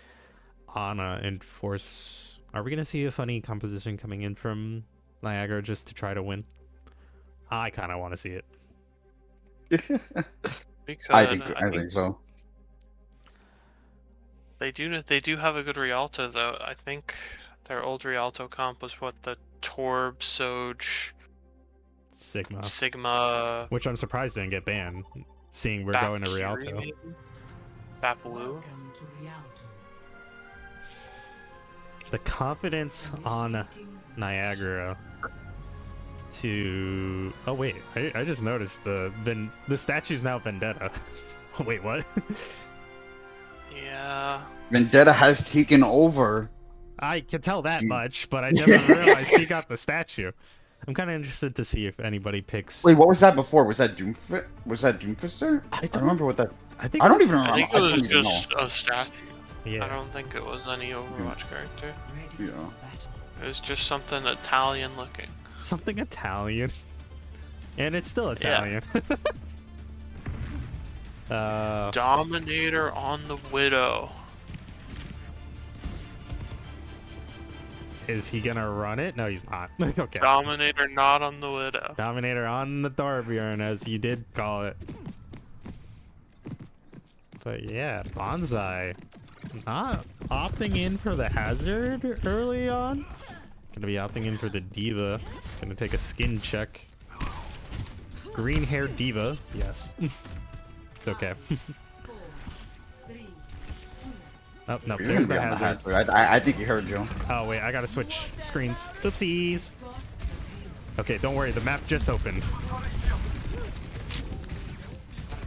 Ana and force. Are we gonna see a funny composition coming in from Niagara just to try to win? I kind of want to see it. We could. I think so. They do have a good Rialto though. I think their old Rialto comp was what, the Torb, Soj, Sigma, Which I'm surprised didn't get banned, seeing we're going to Rialto. Bapaloo. The confidence on Niagara to... Oh wait, I just noticed the statue's now Vendetta. Wait, what? Yeah. Vendetta has taken over. I can tell that much, but I never realized she got the statue. I'm kind of interested to see if anybody picks... Wait, what was that before? Was that Doomfister? I don't remember what that... I think I don't even remember. I think it was just a statue. Yeah. I don't think it was any Overwatch character. Yeah. It was just something Italian looking. Something Italian. And it's still Italian. Dominator on the Widow. Is he gonna run it? No, he's not. Okay. Dominator not on the Widow. Dominator on the Torbjorn, as you did call it. But yeah, Bonsai not opting in for the hazard early on. Gonna be opting in for the Diva. Gonna take a skin check. Green hair Diva. Yes. It's okay. Oh, no, there's the hazard. I think you heard Joe. Oh, wait, I gotta switch screens. Oopsies. Okay, don't worry, the map just opened.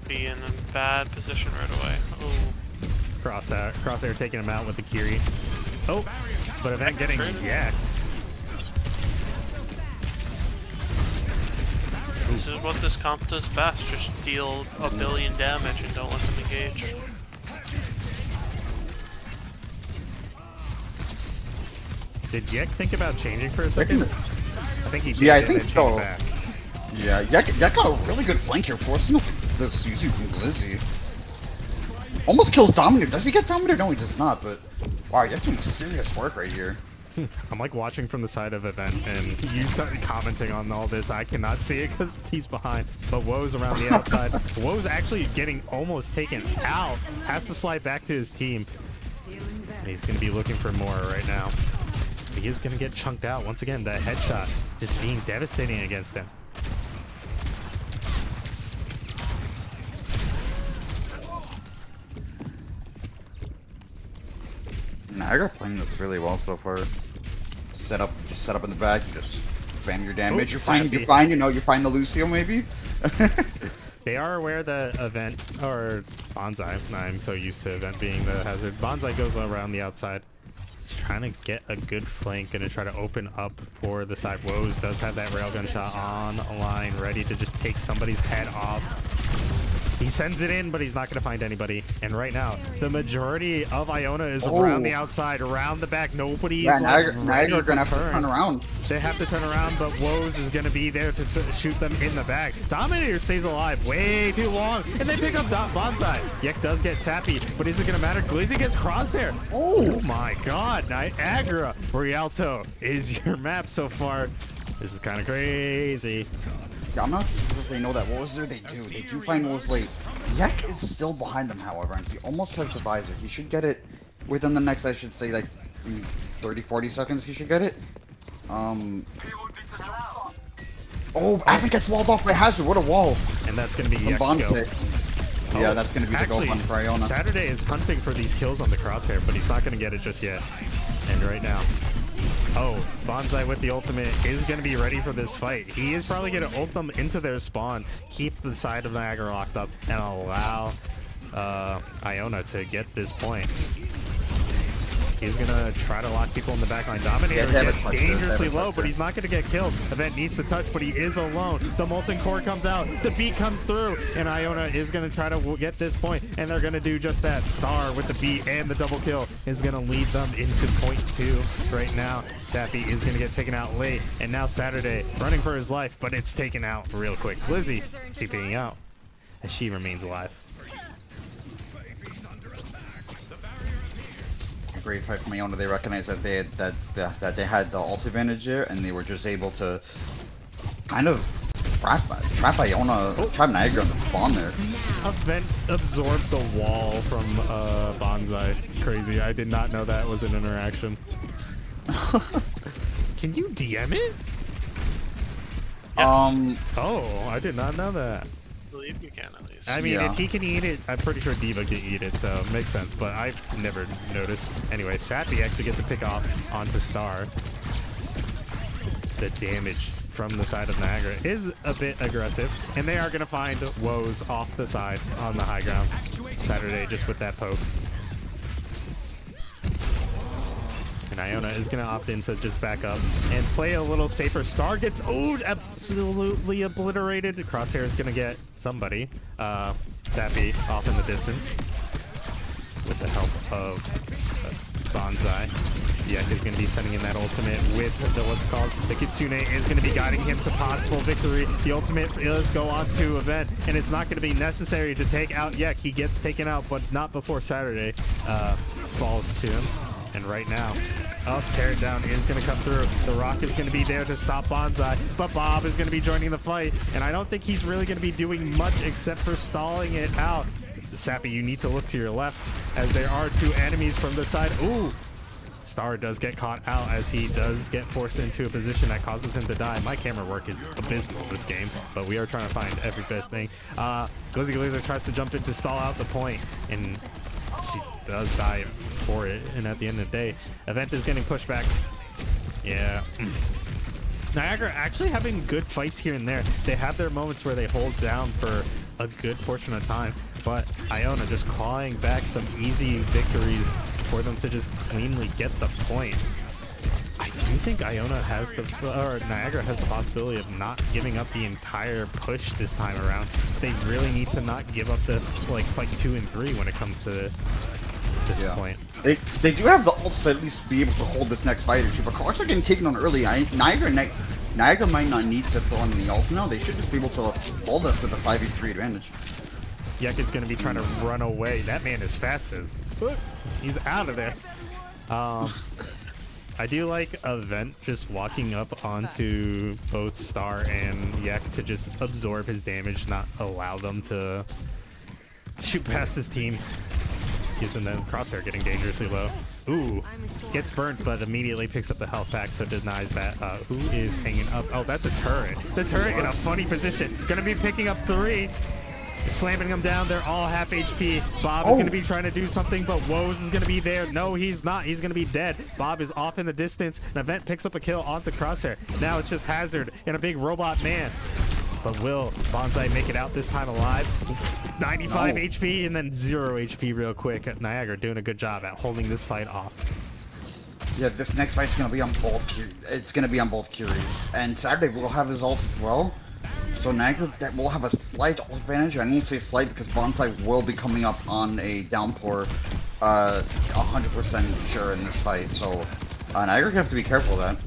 Be in a bad position right away. Oh. Crosshair taking him out with the Kiri. Oh, but Event getting yacked. This is what this comp does best, just deal a billion damage and don't let them engage. Did Yek think about changing for a second? I think he did. Yeah, I think and then so. changed back. Yeah, Yek got a really good flank here, forcing the Suzu from Glizzy. Almost kills Dominator. Does he get Dominator? No, he does not, but wow, Yek's doing serious work right here. I'm like watching from the side of Event, and you started commenting on all this. I cannot see it because he's behind, but Woe's around the outside. Woe's actually getting almost taken out. Has to slide back to his team. And he's going to be looking for more right now. He is going to get chunked out. Once again, that headshot just being devastating against him. Niagara playing this really well so far. Set up in the back, just spam your damage. You find the Lucio maybe. They are aware that Event, or Bonsai, I'm so used to Event being the hazard. Bonsai goes around the outside. He's trying to get a good flank, gonna try to open up for the side. Woes does have that railgun shot on a line, ready to just take somebody's head off. He sends it in, but he's not going to find anybody. And right now, the majority of Iona is around the outside, around the back. Nobody is ready Niagara to gonna have to turn around. They have to turn around, but Woes is going to be there to shoot them in the back. Dominator stays alive way too long, and they pick up Bonsai. Yek does get sappy, but is it going to matter? Glizzy gets Crosshair. Oh my god, Niagara. Rialto is your map so far. This is kind of crazy. Yeah, I'm not sure if they know that. What was there? They do. They do find Wolves late. Yek is still behind them, however, and he almost has the visor. He should get it within the next, I should say, like 30-40 seconds. He should get it. Oh, Avon gets walled off by Hazard. What a wall! And that's going to be Yek's kill. Yeah, that's going to be the goal one for Iona. Saturday is hunting for these kills on the Crosshair, but he's not going to get it just yet. And right now. Oh, Bonsai with the ultimate is going to be ready for this fight. He is probably going to ult them into their spawn, keep the side of Niagara locked up, and allow Iona to get this point. He's going to try to lock people in the backline. Dominator gets dangerously low, but he's not going to get killed. Event needs to touch, but he is alone. The Molten Core comes out. The beat comes through, and Iona is going to try to get this point, and they're going to do just that. Star with the beat and the double kill is going to lead them into point 2 right now. Sappy is going to get taken out late, and now Saturday running for his life, but it's taken out real quick. Lizzie TPing out as she remains alive. Great fight from Iona. They recognized that they had the ult advantage there, and they were just able to kind of trap Iona, trap Niagara on the spawn there. Event absorbed the wall from Bonsai. Crazy. I did not know that was an interaction. Can you DM it? Yeah. Oh, I did not know that. I believe you can at least. I mean, if he can eat it, I'm pretty sure Diva can eat it, so it makes sense, but I've never noticed. Anyway, Sappy actually gets a pick off onto Star. The damage from the side of Niagara is a bit aggressive, and they are going to find Woes off the side on the high ground. Saturday just with that poke. And Iona is going to opt in to just back up and play a little safer. Star gets absolutely obliterated. Crosshair is going to get somebody. Sappy off in the distance with the help of Bonsai. Yek is going to be sending in that ultimate with the what's called the Kitsune is going to be guiding him to possible victory. The ultimate does go on to Event, and it's not going to be necessary to take out Yek. He gets taken out, but not before Saturday falls to him. And right now, tear it down is going to come through. The Rock is going to be there to stop Bonsai, but Bob is going to be joining the fight. And I don't think he's really going to be doing much except for stalling it out. Sappy, you need to look to your left as there are two enemies from the side. Ooh! Star does get caught out as he does get forced into a position that causes him to die. My camera work is abysmal this game, but we are trying to find every best thing. Glizzy Glazer tries to jump in to stall out the point, and she does die for it. And at the end of the day, Event is getting pushed back. Yeah. Niagara actually having good fights here and there. They have their moments where they hold down for a good portion of time, but Iona just clawing back some easy victories for them to just cleanly get the point. I do think Iona has the, or Niagara has the possibility of not giving up the entire push this time around. They really need to not give up the like fight 2 and 3 when it comes to this point. They do have the ults to at least be able to hold this next fight or two, but clocks are getting taken on early. Niagara might not need to throw in the ults now. They should just be able to hold us with a 5v3 advantage. Yek is going to be trying to run away. That man is fast as. He's out of there. I do like Event just walking up onto both Star and Yek to just absorb his damage, not allow them to shoot past his team. Gives him the Crosshair getting dangerously low. Ooh, gets burnt, but immediately picks up the health pack, so denies that. Who is hanging up? Oh, that's a turret. The turret in a funny position. Gonna be picking up 3. Slamming them down. They're all half HP. Bob is going to be trying to do something, but Woes is going to be there. No, he's not. He's going to be dead. Bob is off in the distance. And Event picks up a kill onto Crosshair. Now it's just Hazard and a big robot man. But will Bonsai make it out this time alive? 95 HP and then 0 HP real quick. Niagara doing a good job at holding this fight off. Yeah, this next fight's going to be on both. It's going to be on both Curies. And Saturday will have his ult as well. So Niagara that will have a slight advantage. I won't say slight because Bonsai will be coming up on a downpour 100% sure in this fight. So Niagara have to be careful of that.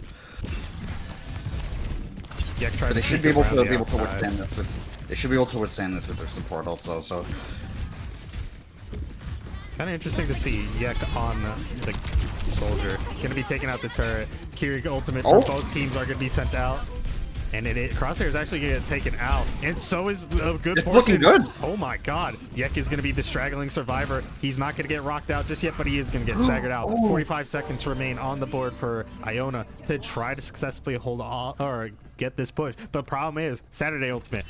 Yeah, but they should be able to withstand this. They should be able to withstand this with their support also. So kind of interesting to see Yek on the soldier. Gonna be taking out the turret. Kiri ultimate for both teams are gonna be sent out. And Crosshair is actually going to get taken out. And so is a good portion. Looking good. Oh my god. Yek is going to be the straggling survivor. He's not going to get rocked out just yet, but he is going to get staggered out. 45 seconds remain on the board for Iona to try to successfully hold on or get this push. But problem is, Saturday ultimate.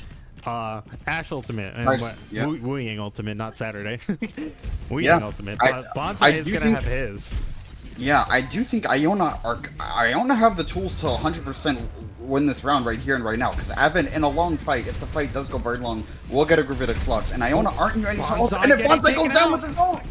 Ash ultimate. And Wu Ying ultimate, not Saturday. Wu Ying ultimate. Bonsai is going to have his. Yeah, I do think Iona have the tools to 100% win this round right here and right now. Because Avin, in a long fight, if the fight does go very long, will get a Gravitic Flux. And Iona aren't in any ult. And if Bonsai goes down with his ult!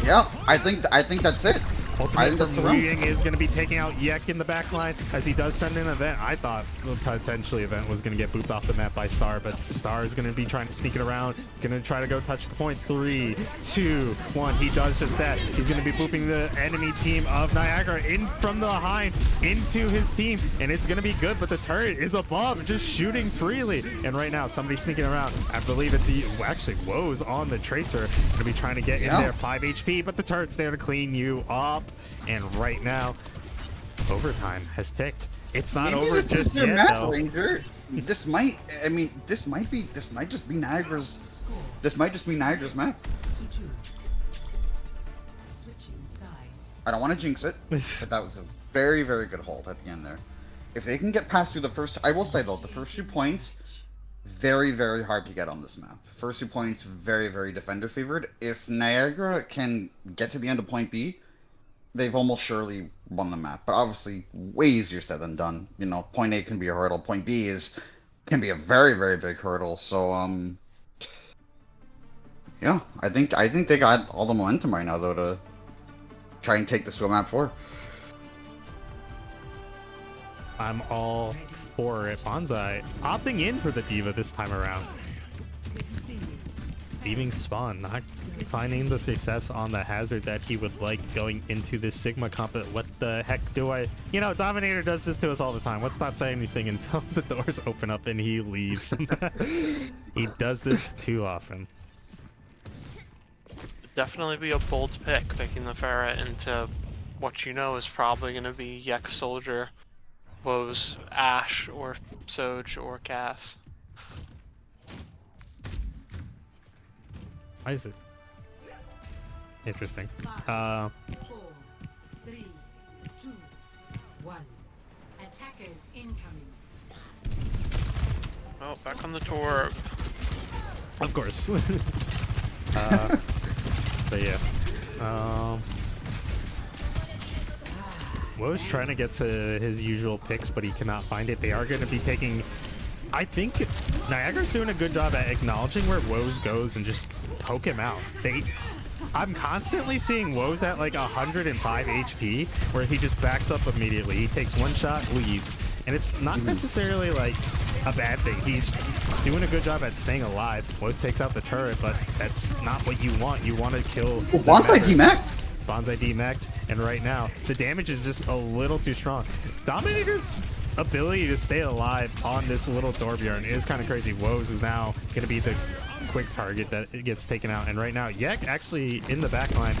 Yeah, I think that's it. Ultimate from Wu Ying is going to be taking out Yek in the back line as he does send in Event. I thought potentially Event was going to get booped off the map by Star, but Star is going to be trying to sneak it around, going to try to go touch the point. 3, 2, 1. He does just that. He's going to be booping the enemy team of Niagara in from behind into his team, and it's going to be good, but the turret is above, just shooting freely. And right now, somebody's sneaking around. I believe it's actually Woes on the Tracer. Going to be trying to get in there. 5 HP, but the turret's there to clean you up. And right now, overtime has ticked. It's not over just yet, though. Ranger. This might just be Niagara's. This might just be Niagara's map. I don't want to jinx it, but that was a very, very good hold at the end there. If they can get past through the first, I will say though, the first 2 points, very, very hard to get on this map. First 2 points, very, very defender favored. If Niagara can get to the end of point B, they've almost surely won the map, but obviously way easier said than done. You know, point A can be a hurdle, point B can be a very, very big hurdle. So yeah, I think they got all the momentum right now though to try and take this to a map 4. I'm all for it. Bonsai opting in for the Diva this time around. Leaving spawn, not finding the success on the Hazard that he would like going into this Sigma comp. What the heck do I... You know, Dominator does this to us all the time. Let's not say anything until the doors open up and he leaves. He does this too often. Definitely be a bold pick, picking the Pharah into what you know is probably going to be Yek Soldier, Woes, Ash, or Soj, or Cass. Why is it? Interesting. 5, 4, 3, 2, 1. Attackers incoming. Oh, back on the tour. Of course. But yeah. Wo's trying to get to his usual picks, but he cannot find it. They are going to be taking I think Niagara's doing a good job at acknowledging where Woes goes and just poke him out. I'm constantly seeing Woes at like 105 HP, where he just backs up immediately. He takes one shot, leaves. And it's not necessarily like a bad thing. He's doing a good job at staying alive. Woes takes out the turret, but that's not what you want. You want to kill. Bonsai DMAC'd. Bonsai DMAC'd, and right now the damage is just a little too strong. Dominator's ability to stay alive on this little Torbjorn is kind of crazy. Woes is now going to be the quick target that it gets taken out, and right now Yek actually in the back line.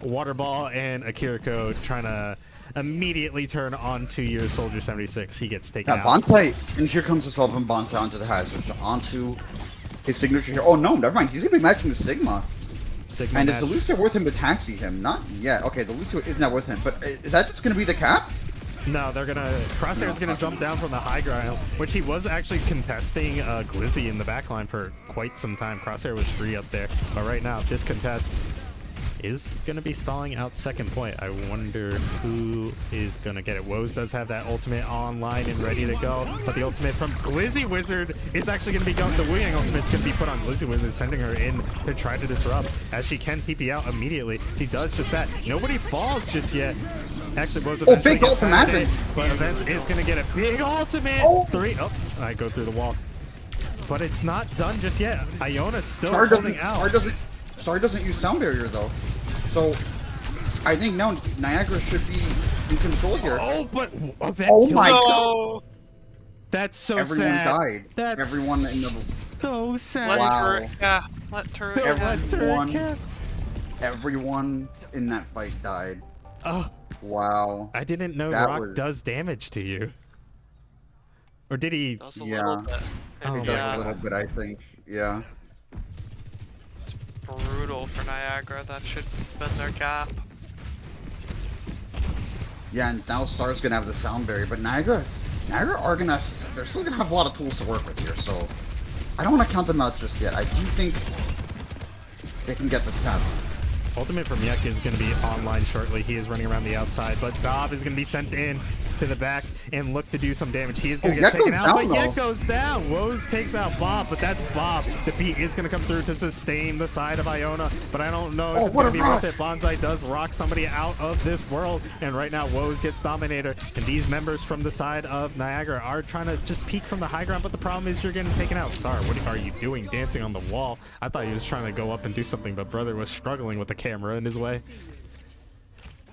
Water Ball and Akiriko trying to immediately turn onto your Soldier 76. He gets taken out. Bonsai, and here comes the 12 from Bonsai onto the hazard, onto his signature here. Oh no, never mind. He's gonna be matching the Sigma. And is the Lucio worth him to taxi him? Not yet. Okay, the Lucio is not worth him, but is that just gonna be the cap? No, they're gonna. Crosshair's gonna jump down from the high ground, which he was actually contesting Glizzy in the backline for quite some time. Crosshair was free up there, but right now this contest is gonna be stalling out second point. I wonder who is gonna get it. Woes does have that ultimate online and ready to go, but the ultimate from Glizzy Wizard is actually gonna be going. The Wu Yang ultimate's gonna be put on Glizzy Wizard, sending her in to try to disrupt, as she can TP out immediately. She does just that. Nobody falls just yet. Actually, Woes eventually big ultimate, but Event is gonna get a big ultimate. Three. Oh, I go through the wall, but it's not done just yet. Iona's still holding out. Star doesn't use sound barrier though, so I think now Niagara should be in control here. Oh, but Event Oh killed my himself. god! That's so Everyone sad. died. That's Everyone in the so sad. Let Wow. turret, yeah, let turret. Let yeah. turret cap. everyone in that fight died. Oh, Wow. I didn't know That Rock was- does damage to you. Or did he? Does a Yeah. little bit. Oh, It does a little bit, I think. Yeah. Brutal for Niagara. That should have been their cap. Yeah, and now Star's gonna have the sound barrier, but Niagara are gonna, they're still gonna have a lot of tools to work with here, so I don't want to count them out just yet. I do think they can get this cap. Ultimate from Yek is going to be online shortly. He is running around the outside, but Dob is going to be sent in to the back and look to do some damage. He is going to get taken out, but Yek goes down. Woes takes out Bob, but that's Bob. The beat is going to come through to sustain the side of Iona, but I don't know if it's going to be worth it. Bonsai does rock somebody out of this world, and right now Woes gets Dominator, and these members from the side of Niagara are trying to just peek from the high ground, but the problem is you're getting taken out. Star, what are you doing dancing on the wall? I thought he was trying to go up and do something, but brother was struggling with the camera in his way.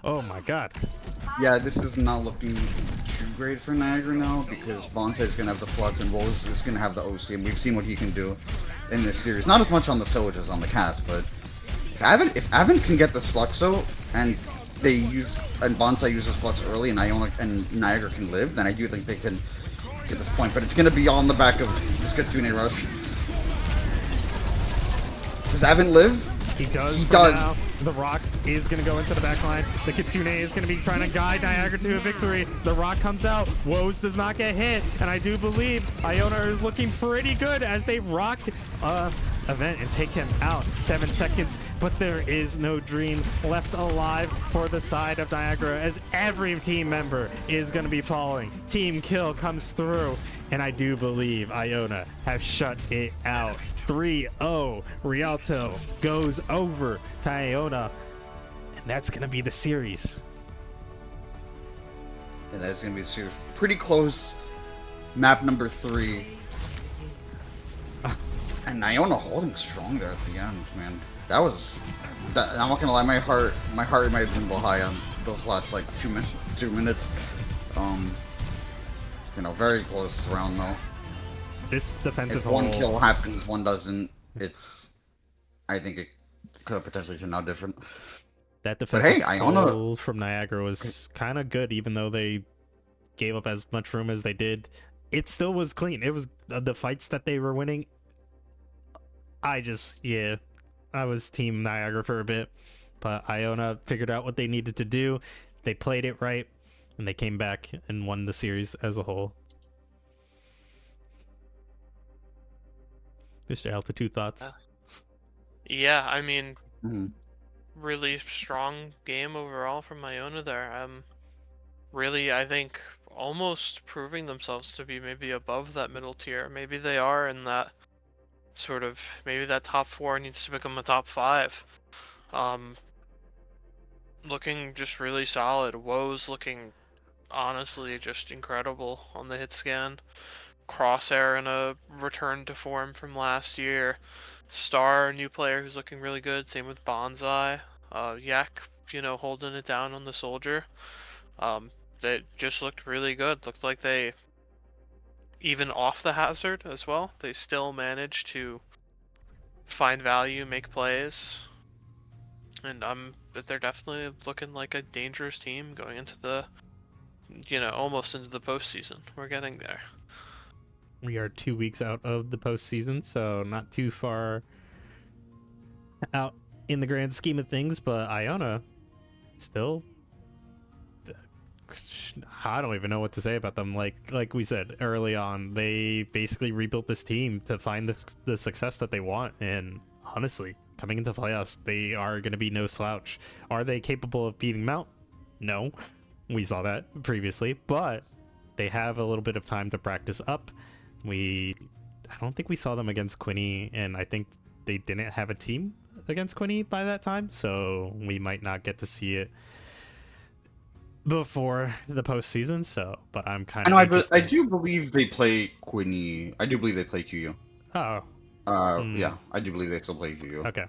Oh my god. Yeah, this is not looking too great for Niagara now because Bonsai is gonna have the Flux and Wolves is gonna have the OC, and we've seen what he can do in this series. Not as much on the Sillage as on the cast, but if Avon can get this Fluxo and Bonsai uses Flux early and Iona and Niagara can live, then I do think they can get this point. But it's gonna be on the back of this Kitsune rush. Does Avon live? He does. He does. Now. The Rock is going to go into the back line. The Kitsune is going to be trying to guide Niagara to a victory. The Rock comes out. Woes does not get hit. And I do believe Iona is looking pretty good as they rock Event and take him out. 7 seconds, but there is no dream left alive for the side of Niagara as every team member is going to be falling. Team kill comes through. And I do believe Iona have shut it out. 3-0. Rialto goes over to Iona, and that's gonna be the series. Yeah, that's gonna be a series. Pretty close. Map number 3. And Iona holding strong there at the end, man. I'm not gonna lie, my heart might have been a little high on those last like 2 minutes. You know, very close round though. This defensive If one hold, kill happens, one doesn't, I think it could have potentially turned out different. that defensive hey, Iona- hold from Niagara was kind of good, even though they gave up as much room as they did. It still was clean. It was the fights that they were winning. I was team Niagara for a bit, but Iona figured out what they needed to do. They played it right, and they came back and won the series as a whole. Mr. Altitude, thoughts? Yeah, I mean, Mhm. really strong game overall from Iona there. Really, I think almost proving themselves to be maybe above that middle tier. Maybe they are in that sort of, maybe that top 4 needs to become a top 5. Looking just really solid. Woe's looking honestly just incredible on the hit scan. Crosshair in a return to form from last year. Star, new player who's looking really good. Same with Bonsai. Yak, holding it down on the soldier. They just looked really good. Looked like they, even off the hazard as well, they still managed to find value, make plays. And they're definitely looking like a dangerous team going into the, almost into the postseason. We're getting there. We are 2 weeks out of the postseason, so not too far out in the grand scheme of things. But Iona, still, I don't even know what to say about them. Like we said early on, they basically rebuilt this team to find the success that they want. And honestly, coming into playoffs, they are going to be no slouch. Are they capable of beating Mount? No, we saw that previously, but they have a little bit of time to practice up. I don't think we saw them against Quinny, and I think they didn't have a team against Quinny by that time, so we might not get to see it before the postseason. So, but I'm kind of. I do believe they play Quinny. I do believe they play QU. Oh. Yeah, I do believe they still play QU. Okay,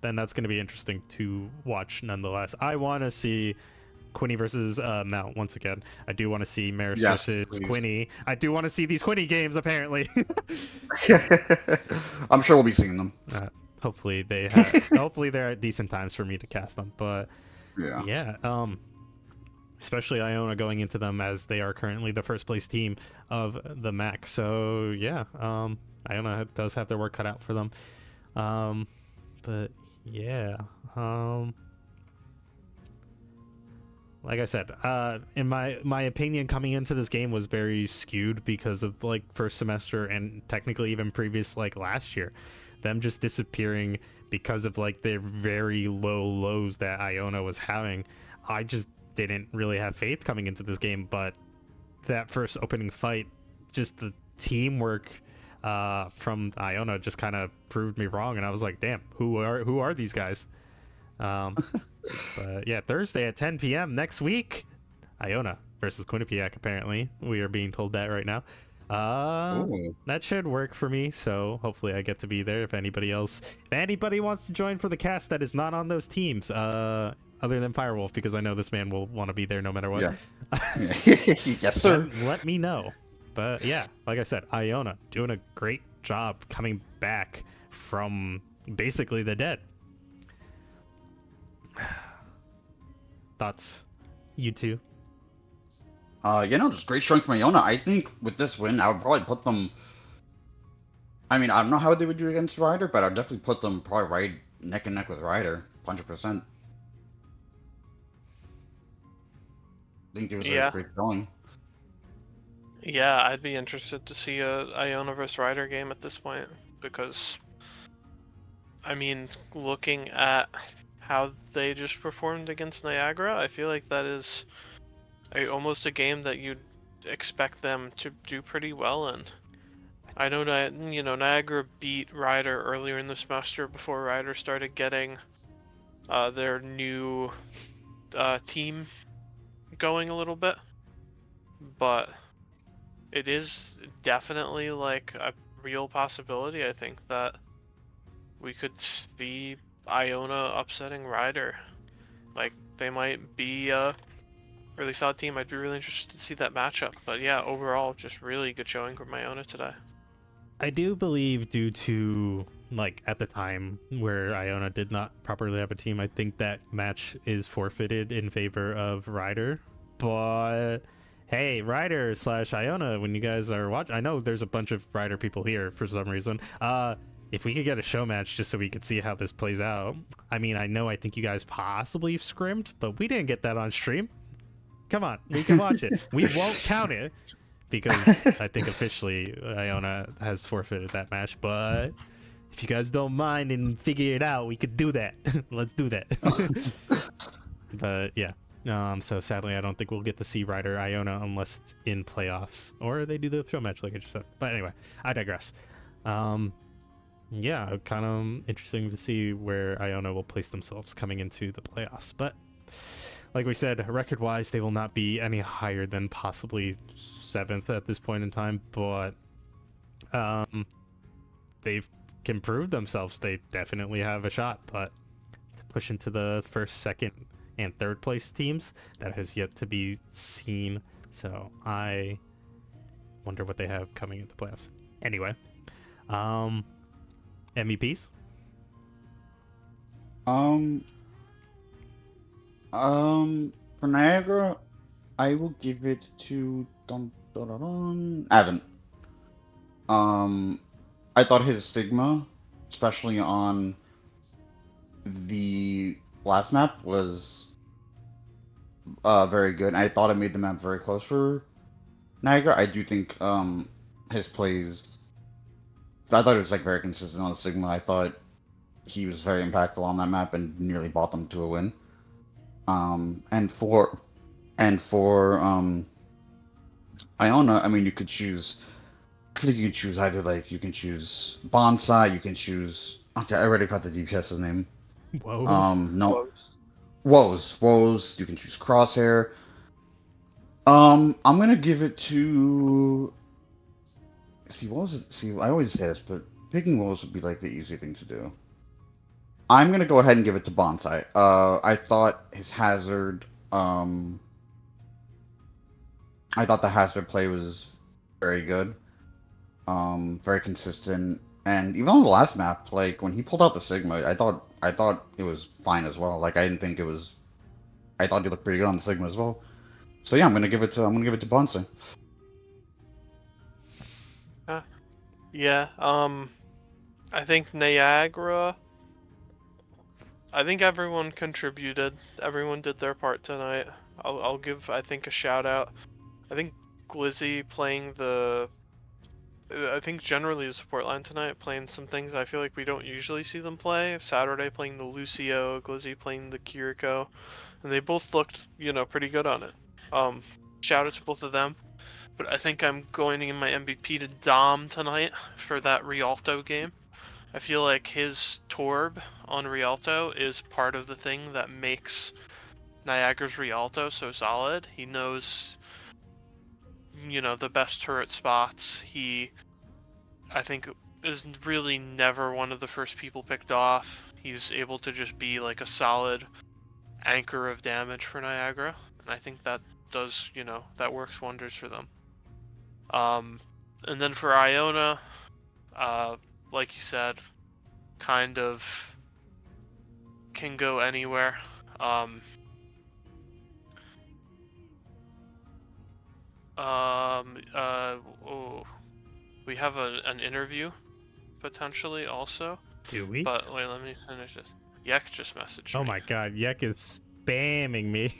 then that's going to be interesting to watch nonetheless. I want to see Quinny versus Mount once again. I do want to see Maris versus please. Quinny. I do want to see these Quinny games, apparently. I'm sure we'll be seeing them. Hopefully they're at decent times for me to cast them. But yeah, especially Iona going into them as they are currently the first place team of the MAAC. So yeah, Iona does have their work cut out for them. But yeah, like I said, in my opinion, coming into this game was very skewed because of like first semester and technically even previous, like last year, them just disappearing because of like their very low lows that Iona was having. I just didn't really have faith coming into this game, but that first opening fight, just the teamwork from Iona just kind of proved me wrong, and I was like, damn, who are these guys? But yeah, Thursday at 10 p.m. next week, Iona versus Quinnipiac. Apparently, we are being told that right now. That should work for me, so hopefully I get to be there. If anybody wants to join for the cast that is not on those teams, other than Firewolf, because I know this man will want to be there no matter what. Yeah. Yes, sir. Let me know. But yeah, like I said, Iona doing a great job coming back from basically the dead. Thoughts, you two? Just great strength from Iona. I think with this win, I would probably put them. I mean, I don't know how they would do against Ryder, but I'd definitely put them probably right neck and neck with Ryder, 100%. I think it was a great showing. Yeah, I'd be interested to see a Iona vs Ryder game at this point, because, I mean, looking at how they just performed against Niagara, I feel like that is almost a game that you'd expect them to do pretty well in. I know that, Niagara beat Ryder earlier in the semester before Ryder started getting their new team going a little bit, but it is definitely like a real possibility, I think, that we could see Iona upsetting Ryder. Like, they might be a really solid team. I'd be really interested to see that matchup. But yeah, overall, just really good showing from Iona today. I do believe, due to, like, at the time where Iona did not properly have a team, I think that match is forfeited in favor of Ryder. But hey, Ryder / Iona, when you guys are watching, I know there's a bunch of Ryder people here for some reason. If we could get a show match just so we could see how this plays out. I mean, I think you guys possibly scrimmed, but we didn't get that on stream. Come on, we can watch it. We won't count it because I think officially Iona has forfeited that match. But if you guys don't mind and figure it out, we could do that. Let's do that. But yeah, So sadly, I don't think we'll get to see Ryder Iona unless it's in playoffs or they do the show match like I just said. But anyway, I digress. Yeah, kind of interesting to see where Iona will place themselves coming into the playoffs. But like we said, record-wise, they will not be any higher than possibly 7th at this point in time. But they can prove themselves. They definitely have a shot. But to push into the first, second, and third place teams, that has yet to be seen. So I wonder what they have coming into playoffs. Anyway, MEPs? For Niagara, I will give it to Avon. I thought his Sigma, especially on the last map, was very good. I thought it made the map very close for Niagara. I do think his plays. I thought it was like very consistent on the Sigma. I thought he was very impactful on that map and nearly brought them to a win. And for Iona, I mean, you could choose. I think you can choose either, like, you can choose Bonsai, you can choose. Okay, I already got the DPS's name. Whoa. No, Woes. You can choose Crosshair. I'm gonna give it to. See, I always say this, but picking Woes would be like the easy thing to do. I'm gonna go ahead and give it to Bonsai. I thought his Hazard. I thought the Hazard play was very good. Very consistent, and even on the last map, like when he pulled out the Sigma, I thought it was fine as well. Like I didn't think it was. I thought he looked pretty good on the Sigma as well. So yeah, I'm gonna give it to Bonsai. Yeah. I think Niagara. I think everyone contributed. Everyone did their part tonight. I'll give, I think, a shout out. I think Glizzy playing the. I think generally the support line tonight, playing some things I feel like we don't usually see them play. Saturday playing the Lucio, Glizzy playing the Kiriko, and they both looked, pretty good on it. Shout out to both of them. But I think I'm going in my MVP to Dom tonight for that Rialto game. I feel like his Torb on Rialto is part of the thing that makes Niagara's Rialto so solid. He knows, the best turret spots. He, I think, is really never one of the first people picked off. He's able to just be like a solid anchor of damage for Niagara. And I think that does, that works wonders for them. And then for Iona, like you said, kind of can go anywhere. We have an interview potentially also. Do we? But wait, let me finish this. Yek just messaged me. Oh my god, Yek is spamming me.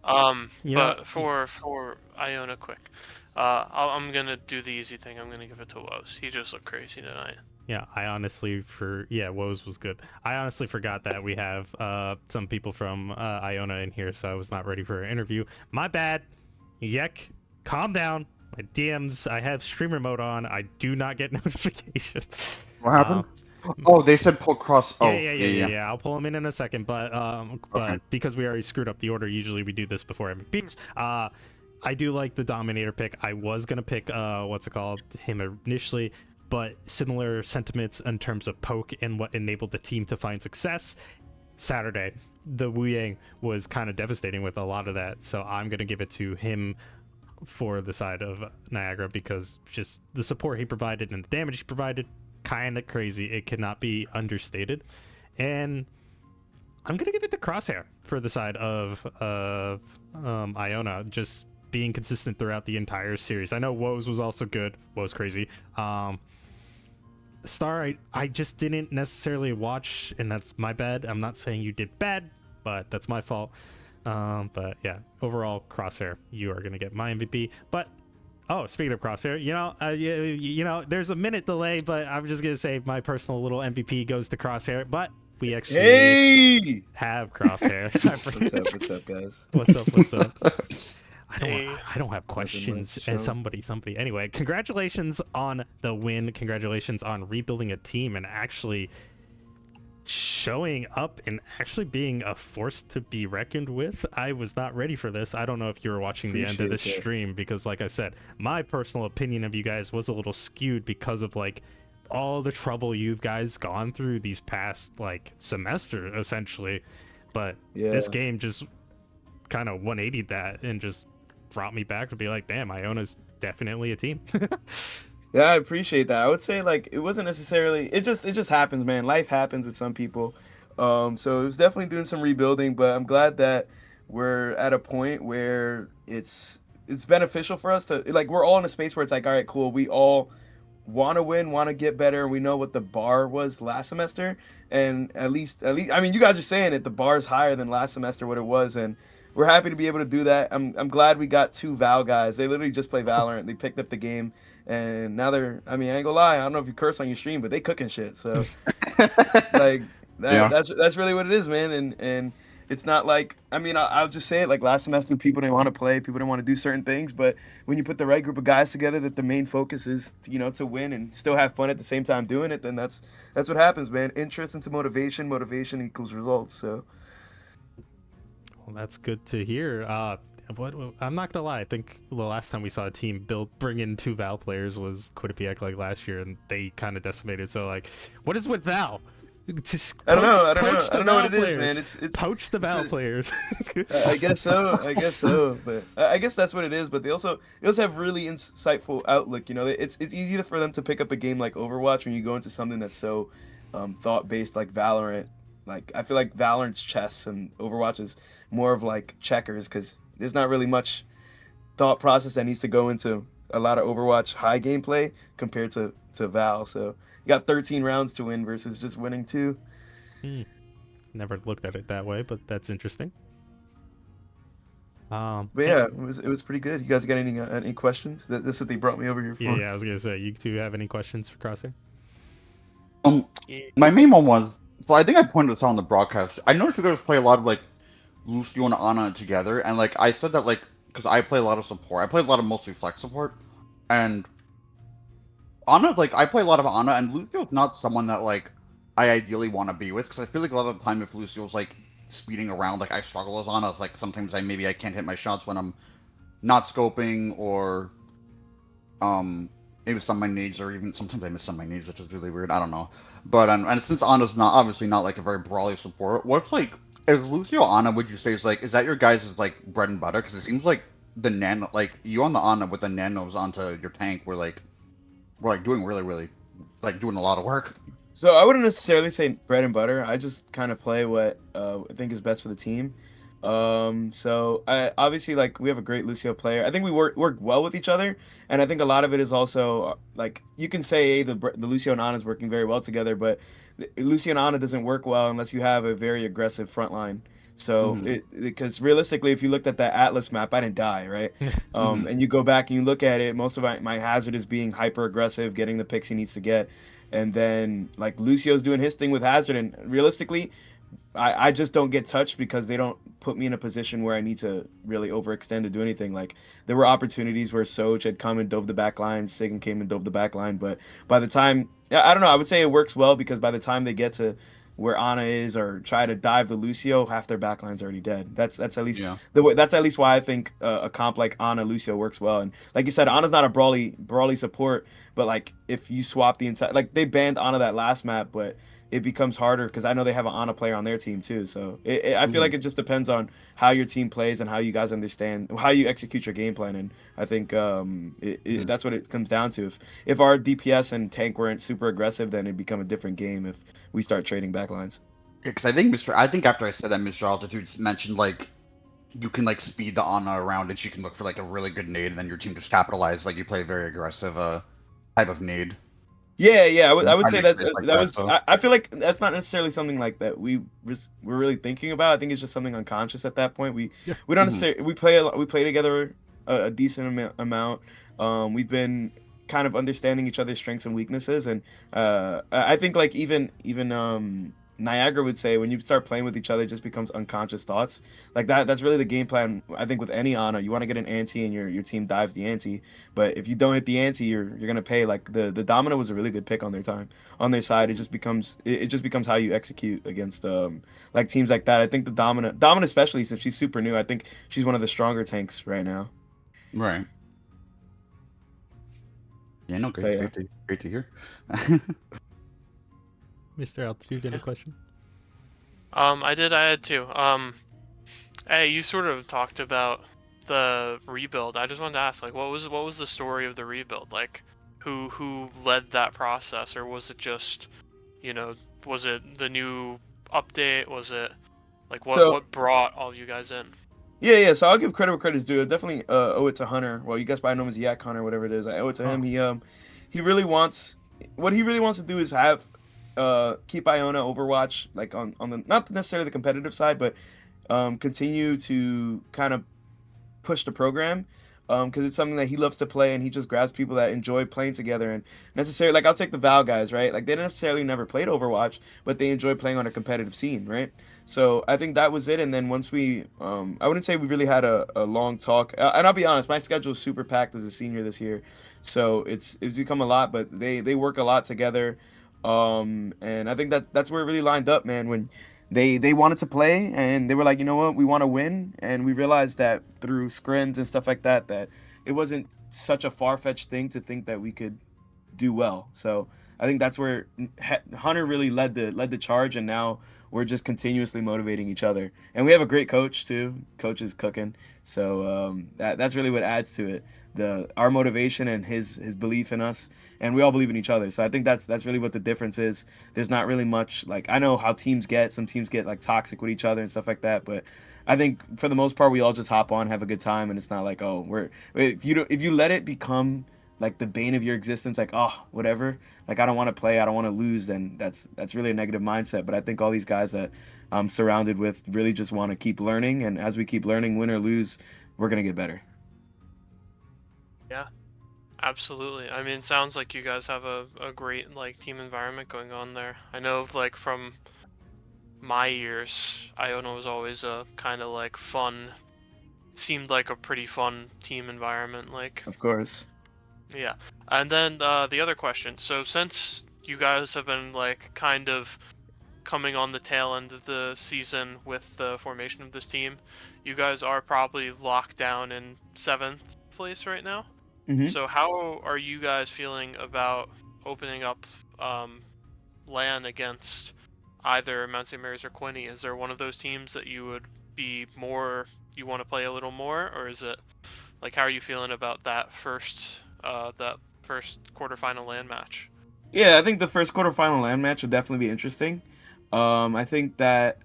But for Iona, quick. I'm gonna do the easy thing. I'm gonna give it to Woes. He just looked crazy tonight. Yeah, Woes was good. I honestly forgot that we have some people from Iona in here, so I was not ready for an interview. My bad. Yek, calm down. My DMs, I have streamer mode on. I do not get notifications. What happened? Oh, they said pull cross. Oh, yeah. I'll pull them in a second, but Okay. Because we already screwed up the order, usually we do this before MVPs. I do like the Dominator pick. I was gonna pick him initially, but similar sentiments in terms of poke and what enabled the team to find success. Saturday, the Wu Yang was kind of devastating with a lot of that, so I'm gonna give it to him for the side of Niagara because just the support he provided and the damage he provided, kind of crazy. It cannot be understated. And I'm gonna give it to Crosshair for the side of Iona, just being consistent throughout the entire series. I know Woes was also good. Woes crazy. Star, I just didn't necessarily watch, and that's my bad. I'm not saying you did bad, but that's my fault. But yeah, overall, Crosshair, you are gonna get my MVP. But speaking of Crosshair, there's a minute delay, but I'm just gonna say my personal little MVP goes to Crosshair. But we actually Hey! have Crosshair. What's up, guys? What's up? What's up? Hey. I don't have questions. And somebody. Anyway, congratulations on the win. Congratulations on rebuilding a team and actually showing up and actually being a force to be reckoned with. I was not ready for this. I don't know if you were watching the end of the stream because, like I said, my personal opinion of you guys was a little skewed because of like all the trouble you guys gone through these past like semester essentially. But this game just kind of 180'd that and just brought me back to be like, damn, Iona's definitely a team. Yeah, I appreciate that. I would say like it wasn't necessarily it just happens, man. Life happens with some people. So it was definitely doing some rebuilding, but I'm glad that we're at a point where it's beneficial for us to like we're all in a space where it's like, all right, cool, we all want to win, want to get better. We know what the bar was last semester, and at least I mean, you guys are saying it, the bar is higher than last semester what it was, and we're happy to be able to do that. I'm glad we got 2 Val guys. They literally just play Valorant. They picked up the game. And now they're, I mean, I ain't gonna lie, I don't know if you curse on your stream, but they cooking shit. So, like, that's really what it is, man. And it's not like, I mean, I'll just say it, like, last semester, people didn't want to play, people didn't want to do certain things, but when you put the right group of guys together that the main focus is, you know, to win and still have fun at the same time doing it, then that's what happens, man. Interest into motivation equals results, so. Well, that's good to hear. I'm not gonna lie. I think the last time we saw a team bring in 2 Val players was Quinnipiac like last year, and they kind of decimated. So like, what is with Val? I don't know what it is, man. It's poach the Val players. I guess so. But I guess that's what it is. But they also have really insightful outlook. You know, it's easy for them to pick up a game like Overwatch when you go into something that's so thought based like Valorant. Like I feel like Valorant's chess and Overwatch is more of like checkers because there's not really much thought process that needs to go into a lot of Overwatch high gameplay compared to Val. So you got 13 rounds to win versus just winning 2. Never looked at it that way, but that's interesting. But yeah, it was pretty good. You guys got any questions? That's what they brought me over here for. Yeah, I was gonna say, you two have any questions for Crosshair? My main one was, so I think I pointed this out on the broadcast. I noticed you guys play a lot of like Lucio and Ana together, and like I said that like because I play a lot of support. I play a lot of mostly flex support, and Ana, like I play a lot of Ana, and Lucio's not someone that like I ideally want to be with because I feel like a lot of the time if Lucio's like speeding around, like I struggle as Ana. It's like sometimes I can't hit my shots when I'm not scoping, or maybe some of my nades, or even sometimes I miss some of my nades, which is really weird. I don't know, but and since Ana's not obviously not like a very brawly support, what's like is Lucio Ana? Would you say is that your guys' like bread and butter? Because it seems like the nano, like you on the Ana with the nanos onto your tank, we're doing really like doing a lot of work. So I wouldn't necessarily say bread and butter. I just kind of play what I think is best for the team. So I obviously like we have a great Lucio player. I think we work well with each other, and I think a lot of it is also like you can say hey, the Lucio and Ana is working very well together, but Lucio and Ana doesn't work well unless you have a very aggressive front line. So because realistically, if you looked at that Atlas map, I didn't die, right? And you go back and you look at it, most of my hazard is being hyper aggressive, getting the picks he needs to get, and then like Lucio's doing his thing with hazard, and realistically, I just don't get touched because they don't put me in a position where I need to really overextend to do anything. Like there were opportunities where Soj had come and dove the back line, Sigan came and dove the back line, but by the time, I don't know, I would say it works well because by the time they get to where Ana is or try to dive the Lucio, half their backline's already dead. That's at least that's at least why I think a comp like Ana Lucio works well. And like you said, Ana's not a brawly support, but like if you swap the entire, like they banned Ana that last map, but it becomes harder because I know they have an Ana player on their team too. So I feel like it just depends on how your team plays and how you guys understand how you execute your game plan. And I think that's what it comes down to. If our DPS and tank weren't super aggressive, then it'd become a different game if we start trading backlines. Yeah, because I think after I said that, Mr. Altitude mentioned like you can like speed the Ana around and she can look for like a really good nade, and then your team just capitalize like you play a very aggressive type of nade. Yeah, I would say I feel like that's not necessarily something like that we're really thinking about. I think it's just something unconscious at that point. We don't necessarily we play together a decent amount. We've been kind of understanding each other's strengths and weaknesses, and I think like even Niagara would say, when you start playing with each other, it just becomes unconscious thoughts. Like that's really the game plan. I think with any ANA, you want to get an ante and your team dives the ante. But if you don't hit the ante, you're gonna pay. Like the Domino was a really good pick on their side. It just becomes how you execute against like teams like that. I think the Domino especially since she's super new. I think she's one of the stronger tanks right now. Right. Yeah, no, So, yeah. great to hear. Mr. Altitude, any question? I had two. Hey, you sort of talked about the rebuild. I just wanted to ask, like, what was the story of the rebuild? Like, who led that process, or was it just, was it the new update? Was it like what brought all you guys in? Yeah. So I'll give credit where credit's due. I definitely owe it to Hunter. Well, you guys probably know him as Yak Hunter, whatever it is. I owe it to him. He really wants to do is have keep Iona Overwatch like on the not necessarily the competitive side, but continue to kind of push the program because it's something that he loves to play and he just grabs people that enjoy playing together and necessarily like I'll take the Val guys, right? Like they didn't necessarily never played Overwatch, but they enjoy playing on a competitive scene, right? So I think that was it. And then once we I wouldn't say we really had a long talk, and I'll be honest, my schedule is super packed as a senior this year, so it's become a lot, but they work a lot together. And I think that's where it really lined up, man, when they wanted to play and they were like, you know what, we want to win, and we realized that through scrims and stuff like that it wasn't such a far-fetched thing to think that we could do well. So I think that's where Hunter really led the charge, and now we're just continuously motivating each other, and we have a great coach too. Coach is cooking, so that's really what adds to it. Our motivation and his belief in us, and we all believe in each other. So I think that's really what the difference is. There's not really much, like, I know how some teams get like toxic with each other and stuff like that, but I think for the most part we all just hop on, have a good time, and it's not like, oh, if you let it become like the bane of your existence, like, oh, whatever, like I don't want to play, I don't want to lose, then that's really a negative mindset. But I think all these guys that I'm surrounded with really just want to keep learning, and as we keep learning, win or lose, we're gonna get better. Yeah, absolutely. I mean, it sounds like you guys have a great like team environment going on there. I know like from my years, Iona was always a kind of like seemed like a pretty fun team environment. Like, Of course. yeah. And then the other question. So since you guys have been like kind of coming on the tail end of the season with the formation of this team, you guys are probably locked down in 7th place right now. Mhm. So how are you guys feeling about opening up LAN against either Mount St. Mary's or Quinny? Is there one of those teams that you want to play a little more, or is it like, how are you feeling about that first quarterfinal LAN match? Yeah, I think the first quarterfinal LAN match would definitely be interesting. I think that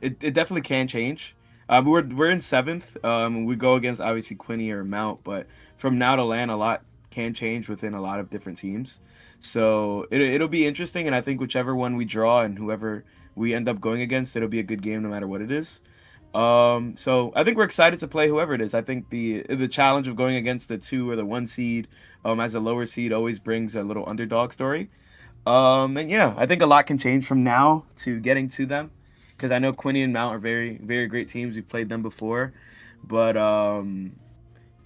it definitely can change. We're in 7th. We go against obviously Quinny or Mount, but from now to LAN, a lot can change within a lot of different teams. So it'll be interesting, and I think whichever one we draw and whoever we end up going against, it'll be a good game no matter what it is. So I think we're excited to play whoever it is. I think the challenge of going against the 2 or the 1 seed as a lower seed always brings a little underdog story. And yeah, I think a lot can change from now to getting to them, because I know Quinny and Mount are very, very great teams. We've played them before, but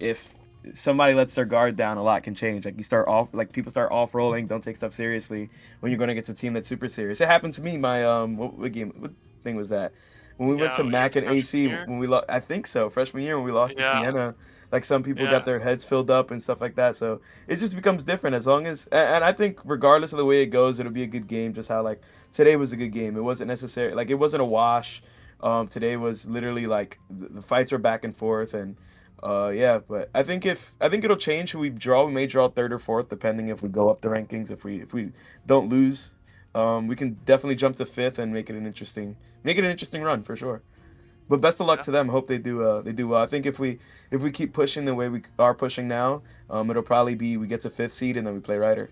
if somebody lets their guard down, a lot can change. Like people start off rolling, don't take stuff seriously when you're going against a team that's super serious. It happened to me. My what thing was that? When we went to MAAC and AC, when we lost, I think so, freshman year when we lost to Sienna, like some people got their heads filled up and stuff like that. So it just becomes different as long as, and I think regardless of the way it goes, it'll be a good game. Just how like today was a good game. It wasn't necessary, like it wasn't a wash. Today was literally like the fights were back and forth, and yeah. But I think it'll change who we draw. We may draw 3rd or 4th depending if we go up the rankings. If we don't lose. We can definitely jump to 5th and make it an interesting run for sure. But best of luck to them. Hope they do well. I think if we keep pushing the way we are pushing now, it'll probably be we get to 5th seed and then we play Ryder.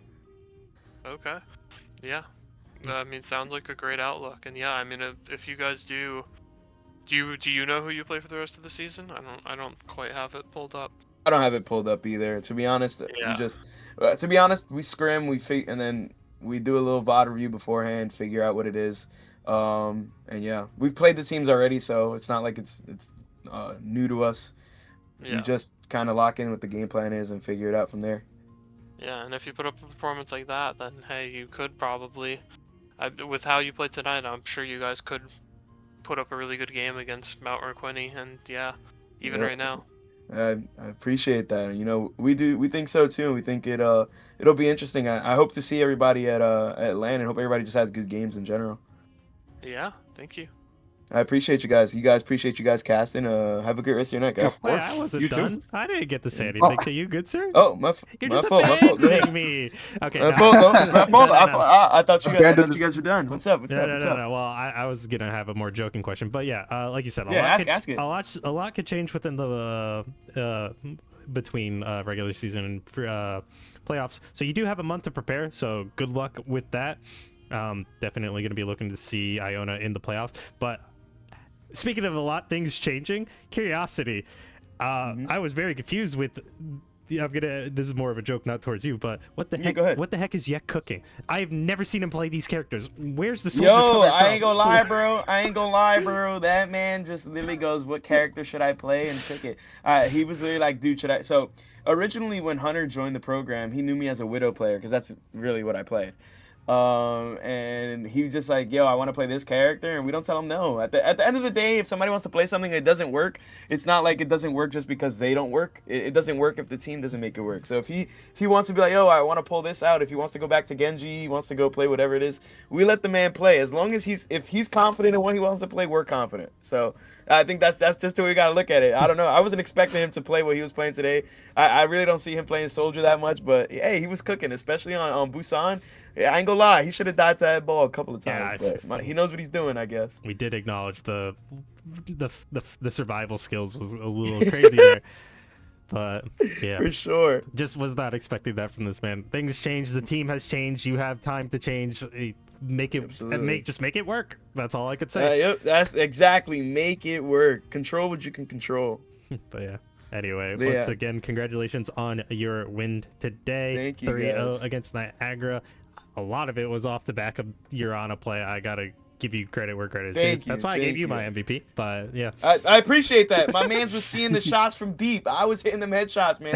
Okay. Yeah. I mean, sounds like a great outlook. And yeah, I mean, if you guys do you know who you play for the rest of the season? I don't quite have it pulled up. I don't have it pulled up either. To be honest, we scrim, and then we do a little VOD review beforehand, figure out what it is. And yeah, we've played the teams already, so it's not like it's new to us. Yeah. We just kind of lock in what the game plan is and figure it out from there. Yeah, and if you put up a performance like that, then hey, you could probably, with how you played tonight, I'm sure you guys could put up a really good game against Mount or Quinny, and yeah, even Yep. right now. I appreciate that. You know, we think so too. We think it'll be interesting. I hope to see everybody at LAN, and hope everybody just has good games in general. Yeah, thank you. I appreciate you guys. You guys appreciate you guys casting. Have a great rest of your night, guys. Of Wait, course. I wasn't You too. done. I didn't get to say anything to you, good sir. Oh, my You're my just fault. My fault. Go ahead. abandoning me. Okay. My no. fault. No, my fault. No, no, no. I thought you guys were done. What's up? What's No, up? no, What's no, up? no. Well, I was gonna have a more joking question, but yeah, like you said, Yeah, ask it. a lot could change within the between regular season and playoffs. So you do have a month to prepare. So good luck with that. Definitely gonna be looking to see Iona in the playoffs. But speaking of a lot things changing, curiosity. I was very confused with. This is more of a joke, not towards you, but what the heck? go ahead. What the heck is Yek cooking? I've never seen him play these characters. Where's the soldier Yo, coming from? I ain't gonna lie, bro. That man just literally goes, "What character should I play?" and pick it. He was literally like, "Dude, should I?" So originally, when Hunter joined the program, he knew me as a Widow player because that's really what I played. And he was just like, "Yo, I want to play this character," and we don't tell him no. At the end of the day, if somebody wants to play something that doesn't work, it's not like it doesn't work just because they don't work. It doesn't work if the team doesn't make it work. So if he wants to be like, "Yo, I want to pull this out," if he wants to go back to Genji, he wants to go play whatever it is, we let the man play. As long as if he's confident in what he wants to play, we're confident. So I think that's just the way we gotta look at it. I don't know. I wasn't expecting him to play what he was playing today. I really don't see him playing Soldier that much, but hey, he was cooking, especially on Busan. Yeah, I ain't gonna lie. He should have died to that ball a couple of times, but he knows what he's doing, I guess. We did acknowledge the survival skills was a little crazy there, but yeah, For sure. just was not expecting that from this man. Things change. The team has changed. You have time to change. Make it Absolutely. just make it work. That's all I could say. Yep, that's exactly. Make it work. Control what you can control. But yeah. Anyway, But once yeah. again, congratulations on your win today. Thank you, 3-0 guys. against Niagara. A lot of it was off the back of your IONA play. I gotta give you credit where credit is due. Thank you, That's why I gave thank you my you. MVP. But yeah, I appreciate that. My man's was seeing the shots from deep. I was hitting them headshots, man.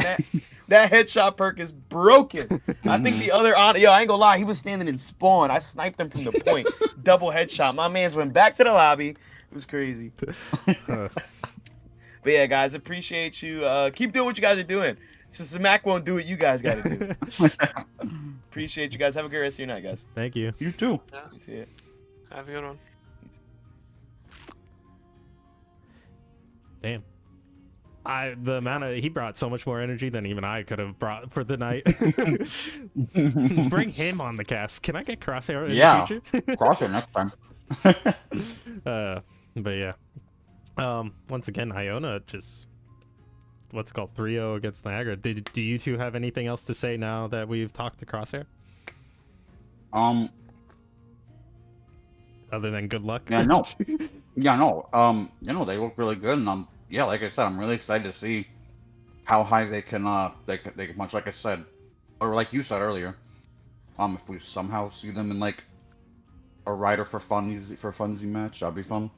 That headshot perk is broken. I think the other I ain't gonna lie, he was standing in spawn. I sniped him from the point. Double headshot. My man's went back to the lobby. It was crazy. uh, But yeah, guys, appreciate you. Keep doing what you guys are doing. Since the MAAC won't do it, you guys gotta do. Appreciate you guys. Have a great rest of your night, guys. thank you. You too. See ya. Have a good one. Damn. The amount of he brought so much more energy than even I could have brought for the night. Bring him on the cast. Can I get Crosshair in Yeah. the future? Cross it next time. But yeah. Once again, Iona just what's it called 3-0 against Niagara. Do you two have anything else to say now that we've talked to Crosshair? Other than good luck? Yeah, no. Yeah, no. They look really good, and yeah, like I said, I'm really excited to see how high they can much like I said, or like you said earlier. If we somehow see them in like a rider for funsy match, that'd be fun.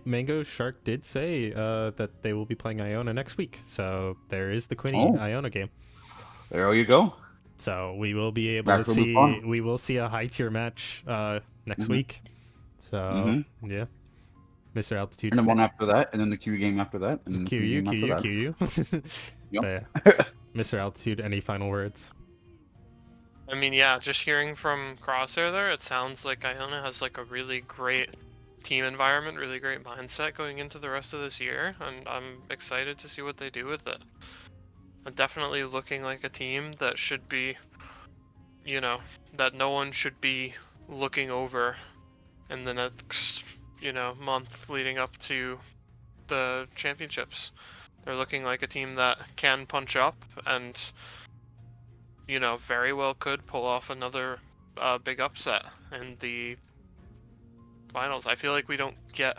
Mango Shark did say that they will be playing Iona next week, so there is the Quinny Iona game. There you go. So we will be able That to will be see. fun. We will see a high tier match next Mhm. week. So yeah, Mr. Altitude. And then one after that, and then the Q game after that, and then the QU, game after QU, that. QU. Yep. Yeah. Mr. Altitude, any final words? I mean, yeah, just hearing from Crosshair there, it sounds like Iona has like a really great team environment, really great mindset going into the rest of this year, and I'm excited to see what they do with it. Definitely looking like a team that should be, that no one should be looking over in the next, month leading up to the championships. They're looking like a team that can punch up and, very well could pull off another big upset in the finals. I feel like we don't get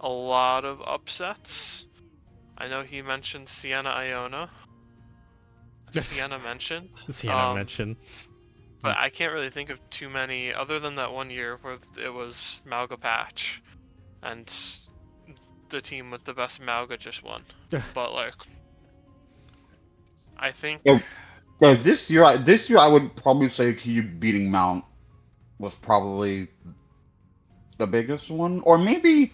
a lot of upsets. I know he mentioned Sienna Iona. Sienna mentioned. Sienna mentioned. But I can't really think of too many other than that one year where it was Malga Patch, and the team with the best Malga just won. But like, I think So this year I would probably say Cube beating Mount was probably the biggest one, or maybe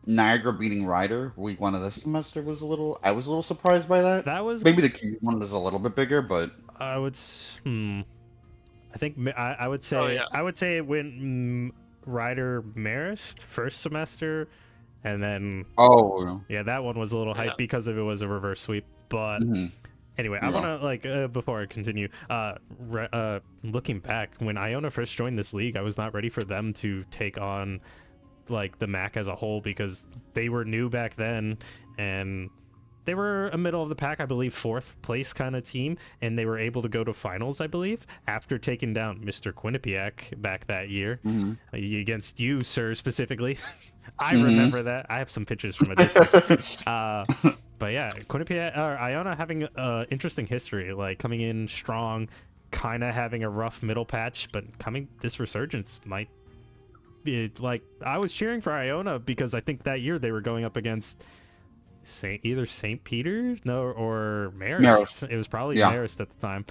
Niagara beating Ryder week 1 of this semester was I was a little surprised by that. That was Maybe the Cube one was a little bit bigger, but I would. I think I would say Oh, yeah. I would say it went Ryder Marist first semester, and then yeah, that one was a little hype Yeah. because of it was a reverse sweep. But anyway, I want to like before I continue, looking back when Iona first joined this league, I was not ready for them to take on like the MAAC as a whole because they were new back then and they were a middle of the pack, I believe 4th place kind of team, and they were able to go to finals, I believe, after taking down Mr. Quinnipiac back that year against you, sir, specifically. I remember that. I have some pictures from a distance. But yeah, Quinnipiac or Iona having interesting history, like coming in strong, kind of having a rough middle patch, but this resurgence might be like I was cheering for Iona because I think that year they were going up against either St. Peter's or Marist. It was probably Marist at the time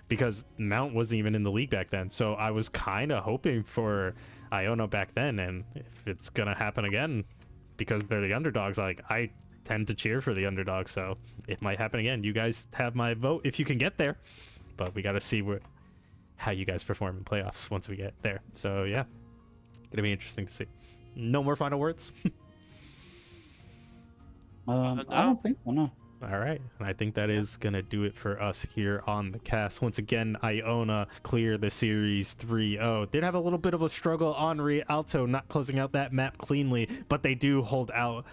because Mount wasn't even in the league back then. So I was kind of hoping for Iona back then, and if it's gonna happen again because they're the underdogs, like I tend to cheer for the underdog, so it might happen again. You guys have my vote if you can get there, but we got to see how you guys perform in playoffs once we get there. So yeah, gonna be interesting to see. No more final words. I don't think so, no. All right, and I think that is gonna do it for us here on the cast. Once again, Iona clear the series 3-0. Did have a little bit of a struggle on Rialto not closing out that map cleanly, but they do hold out,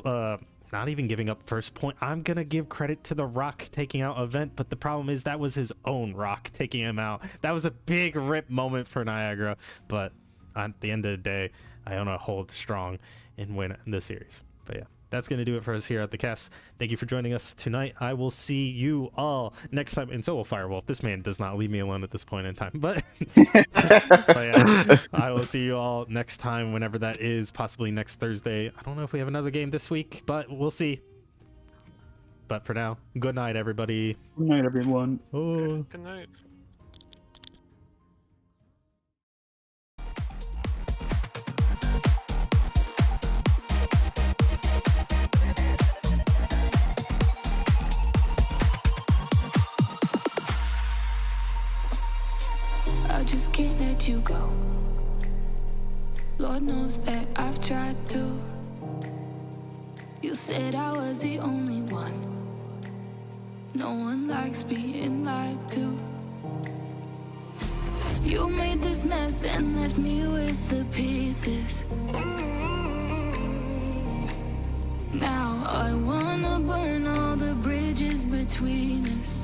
not even giving up first point. I'm gonna give credit to the Rock taking out Event, but the problem is that was his own Rock taking him out. That was a big rip moment for Niagara, but at the end of the day, Iona hold strong and win the series. But yeah, that's going to do it for us here at the cast. Thank you for joining us tonight. I will see you all next time. And so will Firewolf. This man does not leave me alone at this point in time. But, but yeah, I will see you all next time, whenever that is, possibly next Thursday. I don't know if we have another game this week, but we'll see. But for now, good night, everybody. Good night, everyone. Oh. Good night. I just can't let you go. Lord knows that I've tried to. You said I was the only one. No one likes being lied to. You made this mess and left me with the pieces. Now I wanna burn all the bridges between us.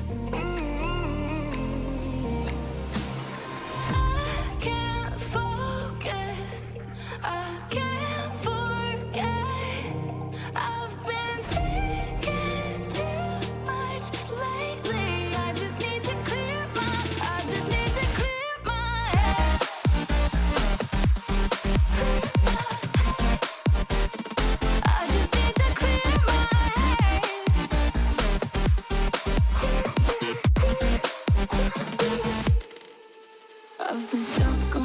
I've been stuck